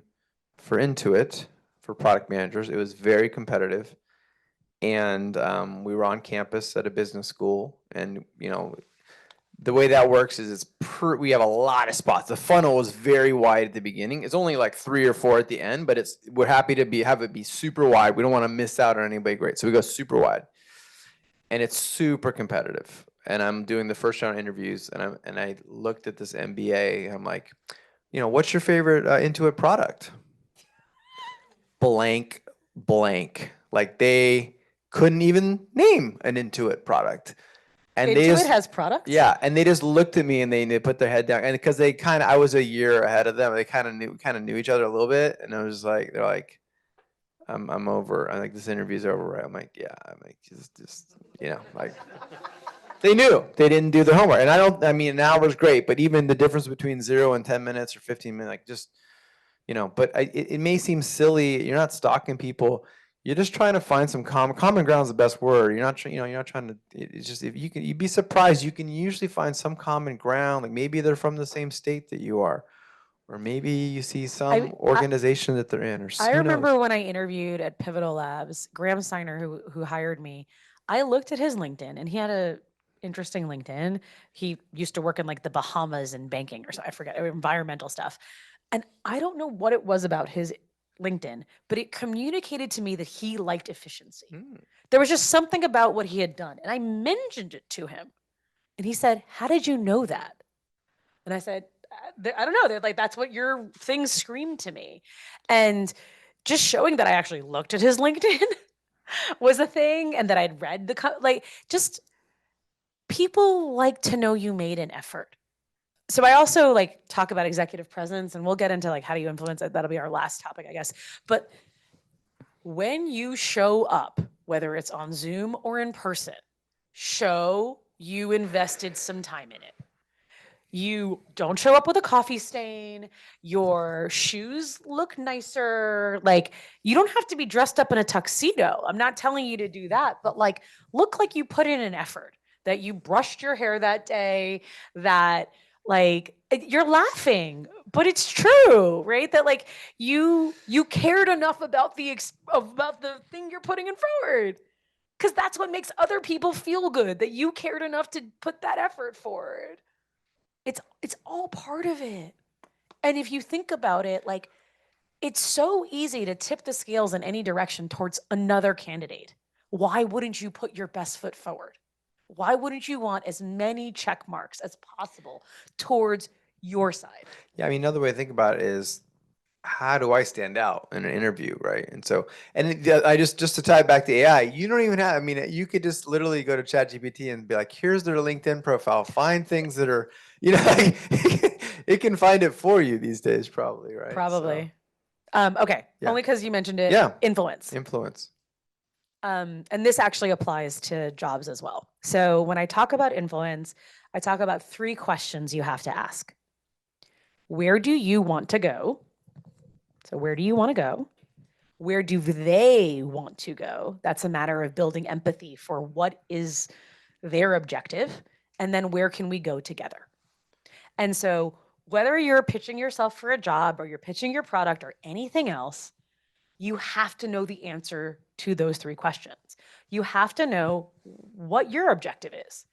Speaker 1: for Intuit for product managers, it was very competitive, and we were on campus at a business school, and the way that works is we have a lot of spots. The funnel is very wide at the beginning. It's only like 3 or 4 at the end, but we're happy to have it be super wide. We don't want to miss out on anybody great, so we go super wide, and it's super competitive. And I'm doing the first round interviews, and I looked at this MBA. I'm like, what's your favorite Intuit product? Blank, blank. Like they couldn't even name an Intuit product. And
Speaker 2: Intuit has products?
Speaker 1: Yeah, and they just looked at me and they put their head down, and because I was a year ahead of them, they kind of knew each other a little bit, and I was like, they're like, I'm over. I'm like, this interview's over, right? I'm like, yeah. I'm like, just like they knew they didn't do their homework, and I mean, an hour's great, but even the difference between 0 and 10 minutes or 15 minutes, like just but it may seem silly. You're not stalking people. You're just trying to find some common ground is the best word. You're not you're not trying to. It's just if you'd be surprised. You can usually find some common ground. Like maybe they're from the same state that you are, or maybe you see some organization that they're in. Or
Speaker 2: I remember when I interviewed at Pivotal Labs, Graham Steiner, who hired me. I looked at his LinkedIn, and he had a interesting LinkedIn. He used to work in like the Bahamas in banking, or so I forget, environmental stuff. And I don't know what it was about his LinkedIn, but it communicated to me that he liked efficiency. There was just something about what he had done. And I mentioned it to him. And he said, how did you know that? And I said, I don't know. They're like, that's what your things screamed to me. And just showing that I actually looked at his LinkedIn was a thing, and that I'd read just people like to know you made an effort. So I also talk about executive presence, and we'll get into how do you influence it. That'll be our last topic, I guess. But when you show up, whether it's on Zoom or in person, show you invested some time in it. You don't show up with a coffee stain. Your shoes look nicer. You don't have to be dressed up in a tuxedo. I'm not telling you to do that, but look like you put in an effort, that you brushed your hair that day, that you're laughing, but it's true, right? That you cared enough about the thing you're putting in forward, because that's what makes other people feel good, that you cared enough to put that effort forward. It's all part of it. And if you think about it, it's so easy to tip the scales in any direction towards another candidate. Why wouldn't you put your best foot forward? Why wouldn't you want as many check marks as possible towards your side?
Speaker 1: Yeah, I mean, another way to think about it is, how do I stand out in an interview, right? And so, I just to tie it back to AI, you don't even have. I mean, you could just literally go to ChatGPT and be like, "Here's their LinkedIn profile. Find things that are, it can find it for you these days, probably, right?"
Speaker 2: Probably. Okay.
Speaker 1: Yeah.
Speaker 2: Only because you mentioned it.
Speaker 1: Yeah.
Speaker 2: Influence. And this actually applies to jobs as well. So when I talk about influence, I talk about 3 questions you have to ask. Where do you want to go? So where do you want to go? Where do they want to go? That's a matter of building empathy for what is their objective. And then where can we go together? And so whether you're pitching yourself for a job, or you're pitching your product, or anything else, you have to know the answer to those 3 questions. You have to know what your objective is.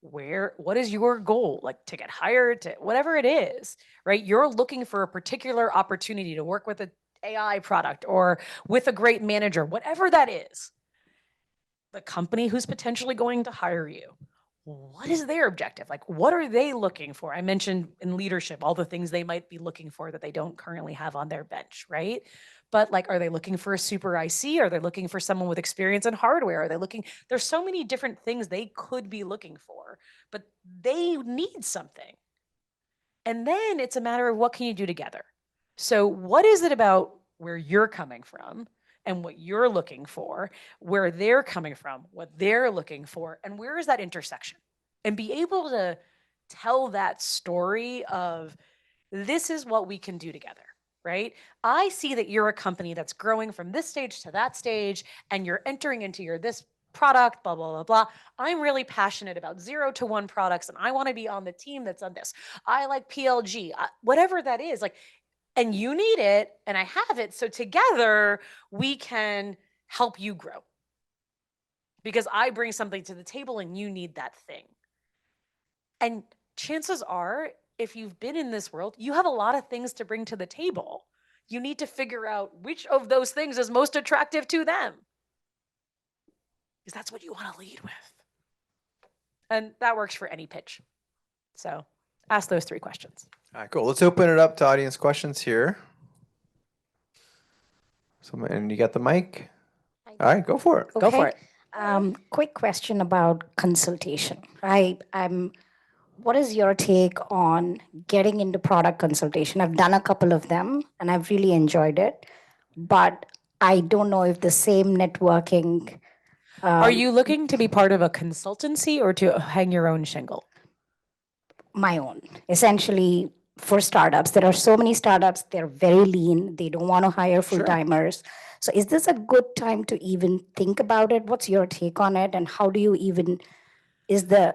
Speaker 2: What is your goal? To get hired, to whatever it is, right? You're looking for a particular opportunity to work with an AI product, or with a great manager, whatever that is. The company who's potentially going to hire you, what is their objective? What are they looking for? I mentioned in leadership all the things they might be looking for that they don't currently have on their bench, right? But are they looking for a super IC? Are they looking for someone with experience in hardware? Are they looking? There's so many different things they could be looking for, but they need something. And then it's a matter of what can you do together? So what is it about where you're coming from and what you're looking for, where they're coming from, what they're looking for, and where is that intersection? And be able to tell that story of, this is what we can do together. right? I see that you're a company that's growing from this stage to that stage, and you're entering into your this product, blah, blah, blah, blah. I'm really passionate about 0 to 1 products, and I want to be on the team that's on this. I like PLG, whatever that is. Like, and you need it, and I have it. So together we can help you grow. Because I bring something to the table and you need that thing. And chances are, if you've been in this world, you have a lot of things to bring to the table. You need to figure out which of those things is most attractive to them. Because that's what you want to lead with. And that works for any pitch. So ask those 3 questions.
Speaker 1: All right, cool. Let's open it up to audience questions here. And you got the mic? All right, go for it.
Speaker 2: Go for it.
Speaker 5: Quick question about consultation. What is your take on getting into product consultation? I've done a couple of them and I've really enjoyed it, but I don't know if the same networking.
Speaker 2: Are you looking to be part of a consultancy or to hang your own shingle?
Speaker 5: My own, essentially for startups. There are so many startups, they're very lean. They don't want to hire full-timers. So is this a good time to even think about it? What's your take on it? And how do you even, is the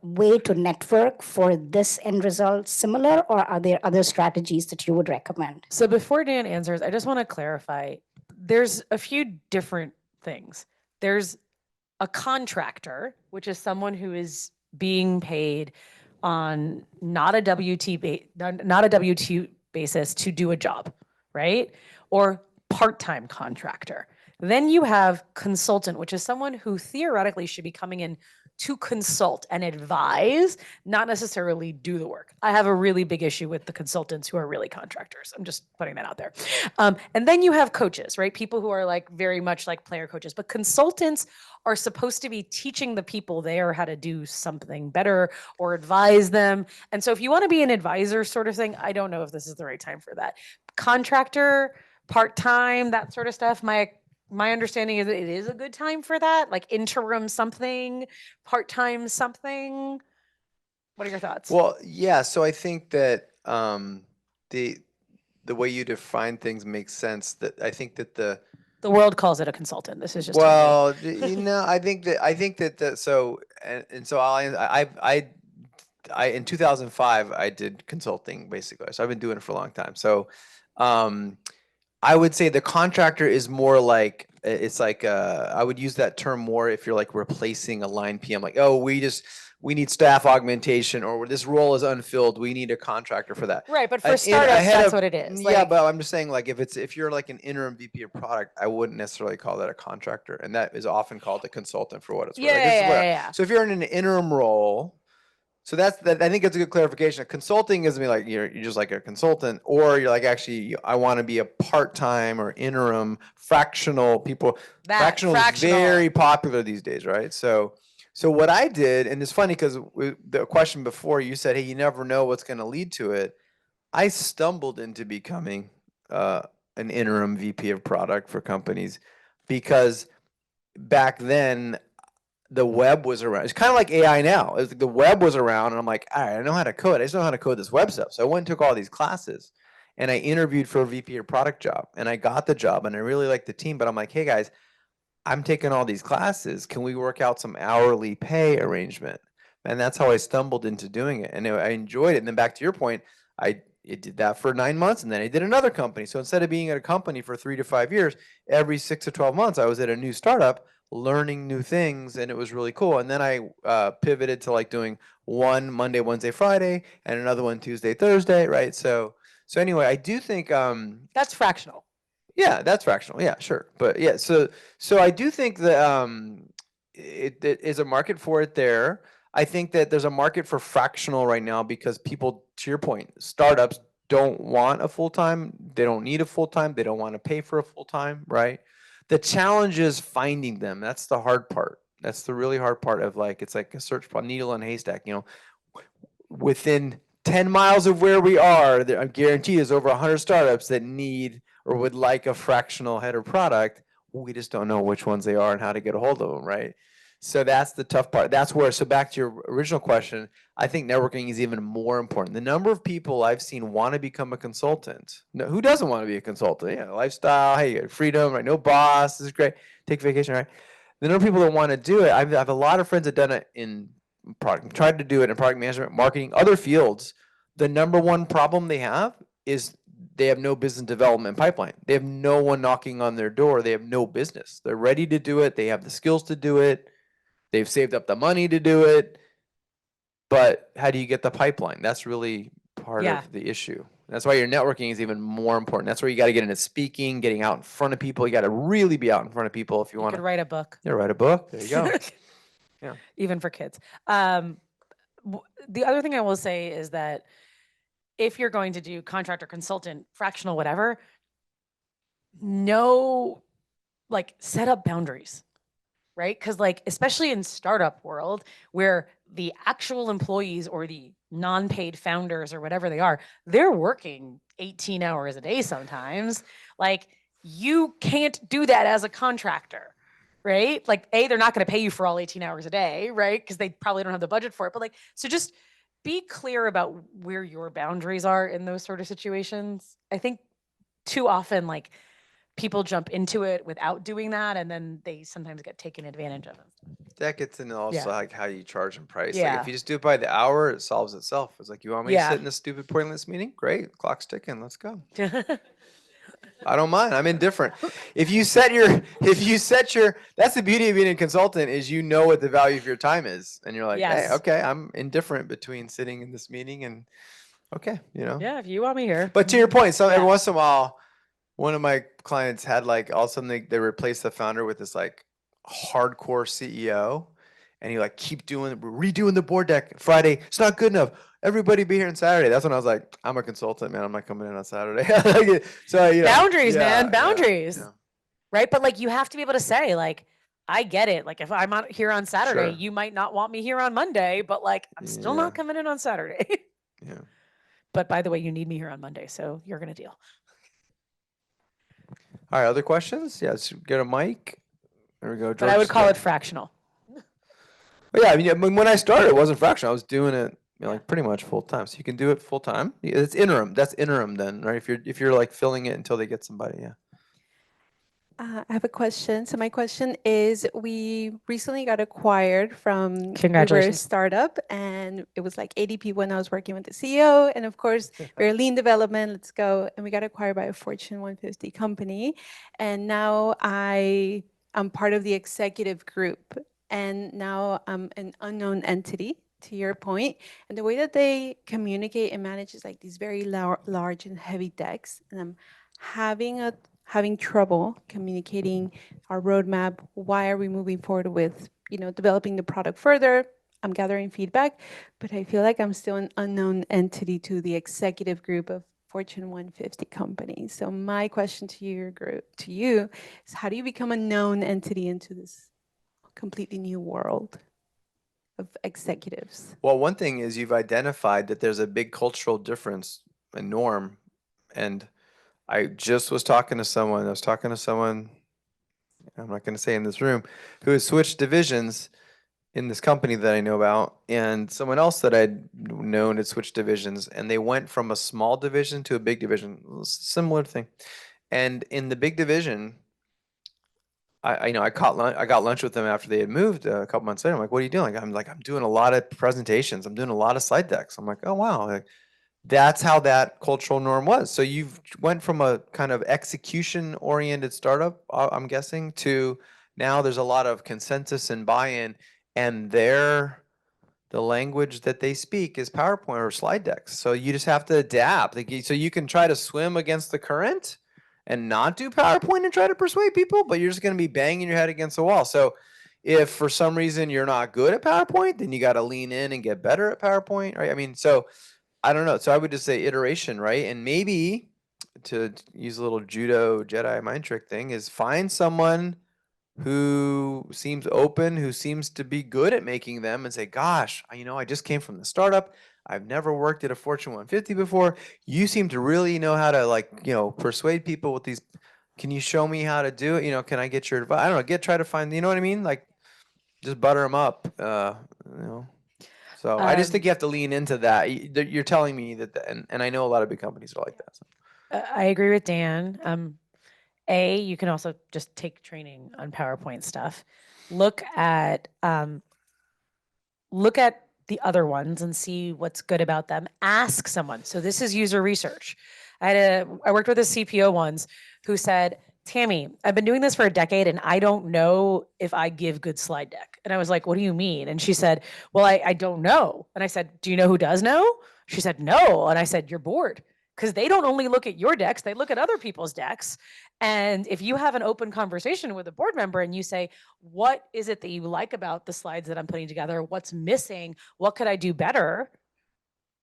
Speaker 5: way to network for this end result similar, or are there other strategies that you would recommend?
Speaker 2: So before Dan answers, I just want to clarify, there's a few different things. There's a contractor, which is someone who is being paid on not a W-2 basis to do a job, right? Or part-time contractor. Then you have consultant, which is someone who theoretically should be coming in to consult and advise, not necessarily do the work. I have a really big issue with the consultants who are really contractors. I'm just putting that out there. And then you have coaches, right? People who are like very much like player coaches, but consultants are supposed to be teaching the people there how to do something better or advise them. And so if you want to be an advisor sort of thing, I don't know if this is the right time for that. Contractor, part-time, that sort of stuff, my understanding is that it is a good time for that, like interim something, part-time something. What are your thoughts?
Speaker 1: Well, yeah. So I think that the way you define things makes sense. That I think that the
Speaker 2: world calls it a consultant. This is just
Speaker 1: well, I think that so and so I in 2005 I did consulting basically. So I've been doing it for a long time. So I would say the contractor is more like, it's like, I would use that term more if you're like replacing a line PM, like, oh, we need staff augmentation, or this role is unfilled, we need a contractor for that.
Speaker 2: Right, but for startups, that's what it is.
Speaker 1: Yeah, but I'm just saying, like, if you're like an interim VP of product, I wouldn't necessarily call that a contractor, and that is often called a consultant for what it's worth.
Speaker 2: Yeah.
Speaker 1: So if you're in an interim role, so I think it's a good clarification. Consulting is like you're just like a consultant, or you're like, actually, I want to be a part-time or interim fractional people. Fractional is very popular these days, right? So what I did, and it's funny because the question before, you said, hey, you never know what's going to lead to it. I stumbled into becoming an interim VP of product for companies because back then, the web was around. It's kind of like AI now. It's like the web was around, and I'm like, all right, I know how to code. I just know how to code this web stuff. So I went and took all these classes, and I interviewed for a VP of product job, and I got the job, and I really liked the team. But I'm like, hey guys, I'm taking all these classes. Can we work out some hourly pay arrangement? And that's how I stumbled into doing it, and I enjoyed it. And then back to your point, I did that for 9 months, and then I did another company. So instead of being at a company for 3 to 5 years, every 6 to 12 months, I was at a new startup, learning new things, and it was really cool. And then I pivoted to like doing one Monday, Wednesday, Friday, and another one Tuesday, Thursday, right? So anyway, I do think
Speaker 2: that's fractional.
Speaker 1: Yeah, that's fractional. Yeah, sure. But yeah, so I do think that it is a market for it there. I think that there's a market for fractional right now because people, to your point, startups don't want a full-time, they don't need a full-time, they don't want to pay for a full-time, right? The challenge is finding them. That's the hard part. That's the really hard part of like, it's like a search for a needle in a haystack, you know. Within 10 miles of where we are, I guarantee there's over 100 startups that need or would like a fractional head of product. We just don't know which ones they are and how to get a hold of them, right? So that's the tough part. That's where, so back to your original question, I think networking is even more important. The number of people I've seen want to become a consultant. No, who doesn't want to be a consultant? Yeah, lifestyle, hey, you got freedom, right? No boss, this is great. Take vacation, right? The number of people that want to do it, I have a lot of friends that done it in product, tried to do it in product management, marketing, other fields. The number one problem they have is they have no business development pipeline. They have no one knocking on their door. They have no business. They're ready to do it. They have the skills to do it. They've saved up the money to do it. But how do you get the pipeline? That's really part
Speaker 2: Yeah.
Speaker 1: of the issue. That's why your networking is even more important. That's where you got to get into speaking, getting out in front of people. You got to really be out in front of people if you
Speaker 2: You
Speaker 1: want
Speaker 2: could
Speaker 1: to.
Speaker 2: write a book.
Speaker 1: Yeah, write a book. There you go. Yeah.
Speaker 2: Even for kids. The other thing I will say is that if you're going to do contractor, consultant, fractional, whatever, set up boundaries, right? Because especially in startup world where the actual employees or the non-paid founders or whatever they are, they're working 18 hours a day sometimes. You can't do that as a contractor, right? They're not going to pay you for all 18 hours a day, right? Because they probably don't have the budget for it. But so just be clear about where your boundaries are in those sort of situations. I think too often, people jump into it without doing that, and then they sometimes get taken advantage of.
Speaker 1: That gets into also
Speaker 2: Yeah.
Speaker 1: how you charge and price.
Speaker 2: Yeah.
Speaker 1: If you just do it by the hour, it solves itself. It's you want me to
Speaker 2: Yeah.
Speaker 1: sit in this stupid pointless meeting? Great. Clock's ticking. Let's go. I don't mind. I'm indifferent. If you set your, that's the beauty of being a consultant is you know what the value of your time is. And you're like, hey,
Speaker 2: Yes.
Speaker 1: okay, I'm indifferent between sitting in this meeting and okay,
Speaker 2: Yeah, if you want me here.
Speaker 1: But to your point, so every
Speaker 2: Yeah.
Speaker 1: once in a while, one of my clients had all of a sudden they replaced the founder with this hardcore CEO. And he redoing the board deck Friday. It's not good enough. Everybody be here on Saturday. That's when I was like, I'm a consultant, man. I'm not coming in on Saturday. So
Speaker 2: Boundaries, man.
Speaker 1: yeah,
Speaker 2: Boundaries.
Speaker 1: yeah.
Speaker 2: Right? But you have to be able to say, I get it. If I'm out here on Saturday,
Speaker 1: Sure.
Speaker 2: you might not want me here on Monday, but I'm still
Speaker 1: Yeah.
Speaker 2: not coming in on Saturday.
Speaker 1: Yeah.
Speaker 2: But by the way, you need me here on Monday, so you're gonna deal.
Speaker 1: All right, other questions? Yeah, let's get a mic. There we go.
Speaker 2: But I would
Speaker 1: George,
Speaker 2: call
Speaker 1: yeah.
Speaker 2: it fractional.
Speaker 1: But yeah, when I started, it wasn't fractional. I was doing it pretty much full time. So you can do it full time. It's interim. That's interim then, right? If you're filling it until they get somebody, yeah.
Speaker 6: I have a question. So my question is, we recently got acquired from we were a
Speaker 2: Congratulations.
Speaker 6: startup, and it was 80 people when I was working with the CEO. And of course, we're lean development, let's go. And we got acquired by a Fortune 150 company. And now I'm part of the executive group. And now I'm an unknown entity, to your point. And the way that they communicate and manage is these very large and heavy decks. And I'm having trouble communicating our roadmap. Why are we moving forward with, developing the product further? I'm gathering feedback, but I feel like I'm still an unknown entity to the executive group of Fortune 150 companies. So my question to your group, to you, is how do you become a known entity into this completely new world of executives?
Speaker 1: Well, one thing is you've identified that there's a big cultural difference, a norm, and I just was talking to someone. I'm not going to say in this room, who has switched divisions in this company that I know about, and someone else that I'd known had switched divisions, and they went from a small division to a big division, similar thing. And in the big division, I got lunch with them after they had moved a couple months later. I'm like, what are you doing? I'm doing a lot of presentations. I'm doing a lot of slide decks. I'm like, oh wow. That's how that cultural norm was. So you've went from a kind of execution oriented startup, I'm guessing, to now there's a lot of consensus and buy-in, and the language that they speak is PowerPoint or slide decks. So you just have to adapt. So you can try to swim against the current and not do PowerPoint and try to persuade people, but you're just going to be banging your head against the wall. So if for some reason you're not good at PowerPoint, then you got to lean in and get better at PowerPoint, right? I mean, so I don't know. So I would just say iteration, right? And maybe to use a little judo Jedi mind trick thing is find someone who seems open, who seems to be good at making them and say, gosh, I just came from the startup. I've never worked at a Fortune 150 before. You seem to really know how to persuade people with these. Can you show me how to do it? Can I get your advice? I don't know. Try to find, you know what I mean? just butter them up, you know. So I just think you have to lean into that. You're telling me that, and I know a lot of big companies are like that. So.
Speaker 2: I agree with Dan. You can also just take training on PowerPoint stuff. Look at the other ones and see what's good about them. Ask someone. So this is user research. I worked with a CPO once who said, Tami, I've been doing this for a decade and I don't know if I give good slide deck. And I was like, what do you mean? And she said, well, I don't know. And I said, do you know who does know? She said, no. And I said, you're bored. Because they don't only look at your decks, they look at other people's decks. And if you have an open conversation with a board member and you say, what is it that you like about the slides that I'm putting together? What's missing? What could I do better?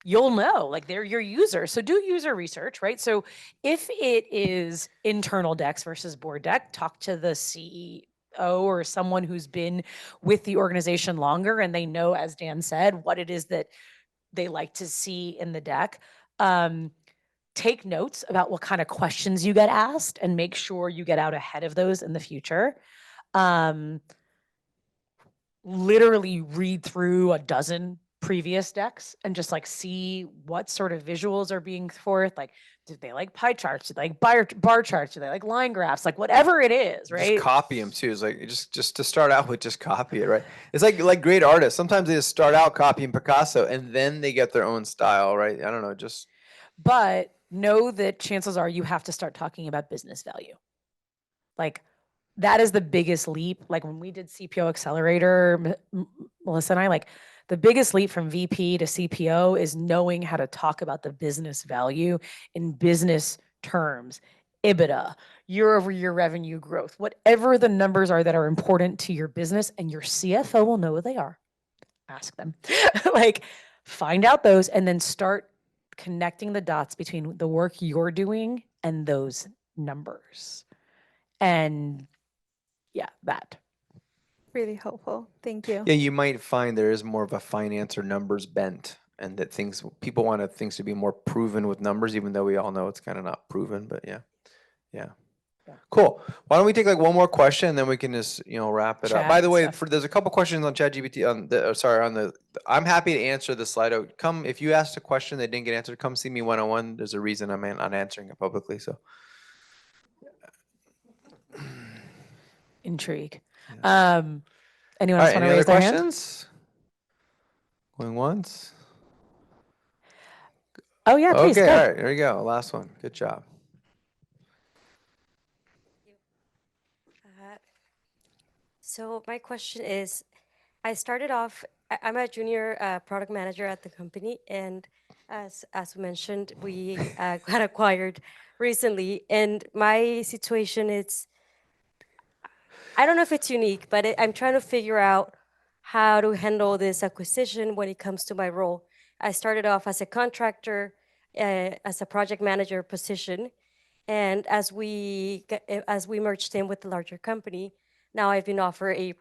Speaker 2: You'll know, like they're your user. So do user research, right? So if it is internal decks versus board deck, talk to the CEO or someone who's been with the organization longer and they know, as Dan said, what it is that they like to see in the deck. Take notes about what kind of questions you get asked and make sure you get out ahead of those in the future. Literally read through a dozen previous decks and just like see what sort of visuals are being forth. Like, do they like pie charts? Do they like bar charts? Do they like line graphs? Like whatever it is, right?
Speaker 1: Just copy them too. It's like just to start out with, just copy it, right? It's like great artists. Sometimes they just start out copying Picasso and then they get their own style, right? I don't know, just.
Speaker 2: But know that chances are you have to start talking about business value. Like that is the biggest leap. Like when we did CPO Accelerator, Melissa and I, like the biggest leap from VP to CPO is knowing how to talk about the business value in business terms, EBITDA, year-over-year revenue growth, whatever the numbers are that are important to your business, and your CFO will know what they are. Ask them. Like find out those and then start connecting the dots between the work you're doing and those numbers. And yeah, that.
Speaker 6: Really helpful. Thank you.
Speaker 1: Yeah, you might find there is more of a finance or numbers bent, and that people want things to be more proven with numbers, even though we all know it's kind of not proven. But yeah. Cool. Why don't we take like one more question and then we can just wrap it up. By the way, there's a couple questions on ChatGPT I'm happy to answer the Slido. Come if you asked a question that didn't get answered, come see me one-on-one. There's a reason I'm not answering it publicly. So
Speaker 2: Intrigue.
Speaker 1: Yes.
Speaker 2: Anyone else want to raise their hand?
Speaker 1: Questions? Going once.
Speaker 2: Oh yeah, please.
Speaker 1: Okay,
Speaker 2: go.
Speaker 1: all right, there you go. Last one. Good job.
Speaker 7: So my question is, I started off, I'm a junior product manager at the company, and as we mentioned, we got acquired recently, and my situation is, I don't know if it's unique, but I'm trying to figure out how to handle this acquisition when it comes to my role. I started off as a contractor, as a project manager position, and as we merged in with the larger company, now I've been offered a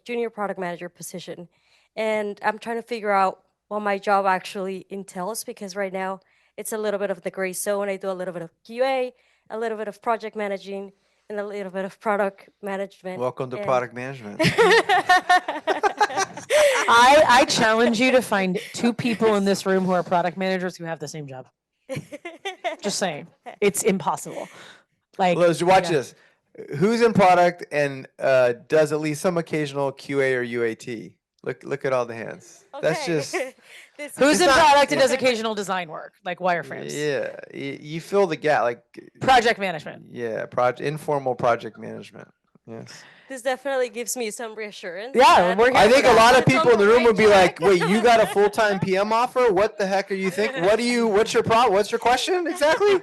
Speaker 7: junior product manager position. And I'm trying to figure out what my job actually entails, because right now it's a little bit of the gray zone. I do a little bit of QA, a little bit of project managing, and a little bit of product management.
Speaker 1: Welcome to product management.
Speaker 2: I challenge you to find 2 people in this room who are product managers who have the same job. Just saying. It's impossible. Like,
Speaker 1: watch this. Who's in product and does at least some occasional QA or UAT? Look at all the hands. Okay. That's just.
Speaker 2: Who's in product and does occasional design work, like wireframes?
Speaker 1: Yeah, you fill the gap, like
Speaker 2: project management.
Speaker 1: Yeah, informal project management. Yes.
Speaker 7: This definitely gives me some reassurance.
Speaker 2: Yeah,
Speaker 1: I think a lot of people in the room would be like, "Wait, you got a full-time PM offer? What the heck are you thinking? What's your problem? What's your question exactly?"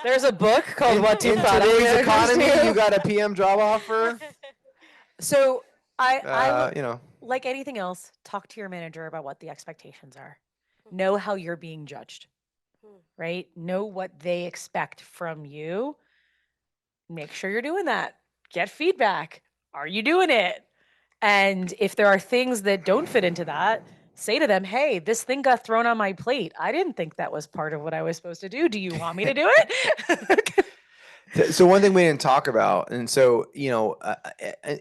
Speaker 2: There's a book called "What Do Product
Speaker 1: Today's
Speaker 2: Managers
Speaker 1: economy,
Speaker 2: Do?"
Speaker 1: you got a PM job offer.
Speaker 2: So I like anything else, talk to your manager about what the expectations are. Know how you're being judged, right? Know what they expect from you. Make sure you're doing that. Get feedback. Are you doing it? And if there are things that don't fit into that, say to them, hey, this thing got thrown on my plate. I didn't think that was part of what I was supposed to do. Do you want me to do it?
Speaker 1: So one thing we didn't talk about, and so,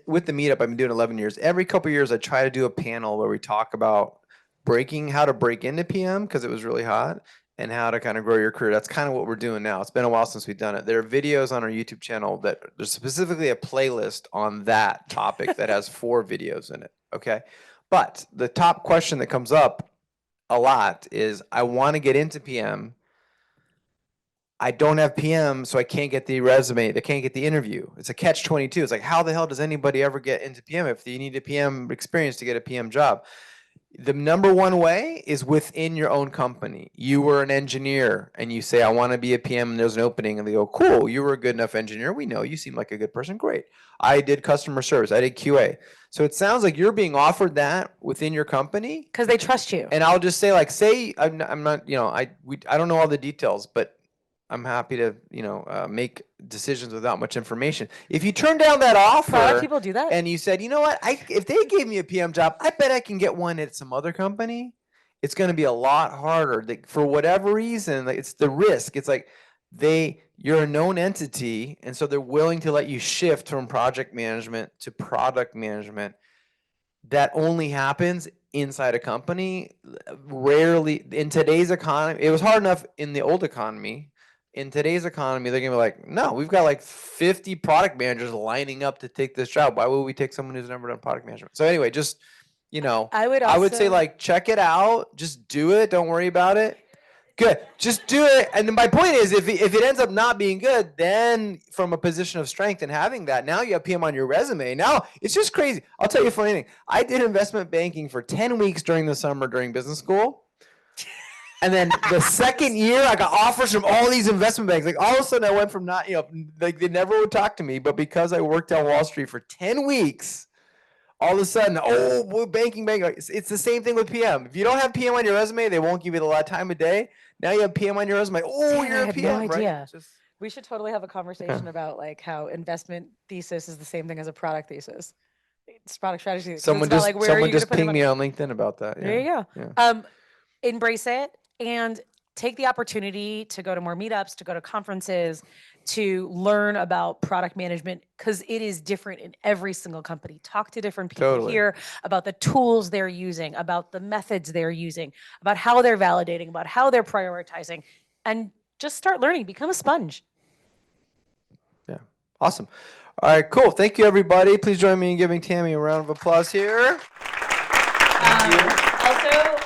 Speaker 1: with the meetup, I've been doing 11 years. Every couple of years, I try to do a panel where we talk about how to break into PM because it was really hot, and how to kind of grow your career. That's kind of what we're doing now. It's been a while since we've done it. There are videos on our YouTube channel that there's specifically a playlist on that topic that has 4 videos in it. Okay. But the top question that comes up a lot is, I want to get into PM. I don't have PM, so I can't get the resume. They can't get the interview. It's a catch-22. It's like, how the hell does anybody ever get into PM if you need a PM experience to get a PM job? The number one way is within your own company. You were an engineer and you say, I want to be a PM, and there's an opening, and they go, cool, you were a good enough engineer. We know you seem like a good person. Great. I did customer service. I did QA. So it sounds like you're being offered that within your company.
Speaker 2: Because they trust you.
Speaker 1: And I'll just say, like, I'm not, I don't know all the details, but I'm happy to, make decisions without much information. If you turn down that offer,
Speaker 2: A lot of people do that.
Speaker 1: and you said, you know what, if they gave me a PM job, I bet I can get one at some other company. It's going to be a lot harder. For whatever reason, it's the risk. It's like you're a known entity, and so they're willing to let you shift from project management to product management. That only happens inside a company. Rarely in today's economy. It was hard enough in the old economy. In today's economy, they're gonna be like, no, we've got like 50 product managers lining up to take this job. Why would we take someone who's never done product management? So anyway, just,
Speaker 2: I would
Speaker 1: say,
Speaker 2: also-
Speaker 1: like, check it out. Just do it. Don't worry about it. Good. Just do it. And then my point is, if it ends up not being good, then from a position of strength and having that, now you have PM on your resume. Now it's just crazy. I'll tell you a funny thing. I did investment banking for 10 weeks during the summer during business school. And then the second year, I got offers from all these investment banks. Like, all of a sudden, I went from not, like, they never would talk to me, but because I worked on Wall Street for 10 weeks, all of a sudden, banking. It's the same thing with PM. If you don't have PM on your resume, they won't give you a lot of time of day. Now you have PM on your resume. Oh,
Speaker 2: Dan,
Speaker 1: you're
Speaker 2: I
Speaker 1: a
Speaker 2: had no
Speaker 1: PM,
Speaker 2: idea.
Speaker 1: right?
Speaker 2: We should totally have a conversation about like how investment thesis is the same thing as a product thesis. It's product strategy. 'Cause
Speaker 1: Someone
Speaker 2: it's about,
Speaker 1: just
Speaker 2: like, where are you gonna put
Speaker 1: pinged
Speaker 2: it
Speaker 1: me on LinkedIn about that.
Speaker 2: There you go.
Speaker 1: Yeah.
Speaker 2: Embrace it and take the opportunity to go to more meetups, to go to conferences, to learn about product management, because it is different in every single company. Talk to different people
Speaker 1: Totally.
Speaker 2: here about the tools they're using, about the methods they're using, about how they're validating, about how they're prioritizing, and just start learning. Become a sponge.
Speaker 1: Yeah. Awesome. All right, cool. Thank you, everybody. Please join me in giving Tami a round of applause here.
Speaker 2: Also,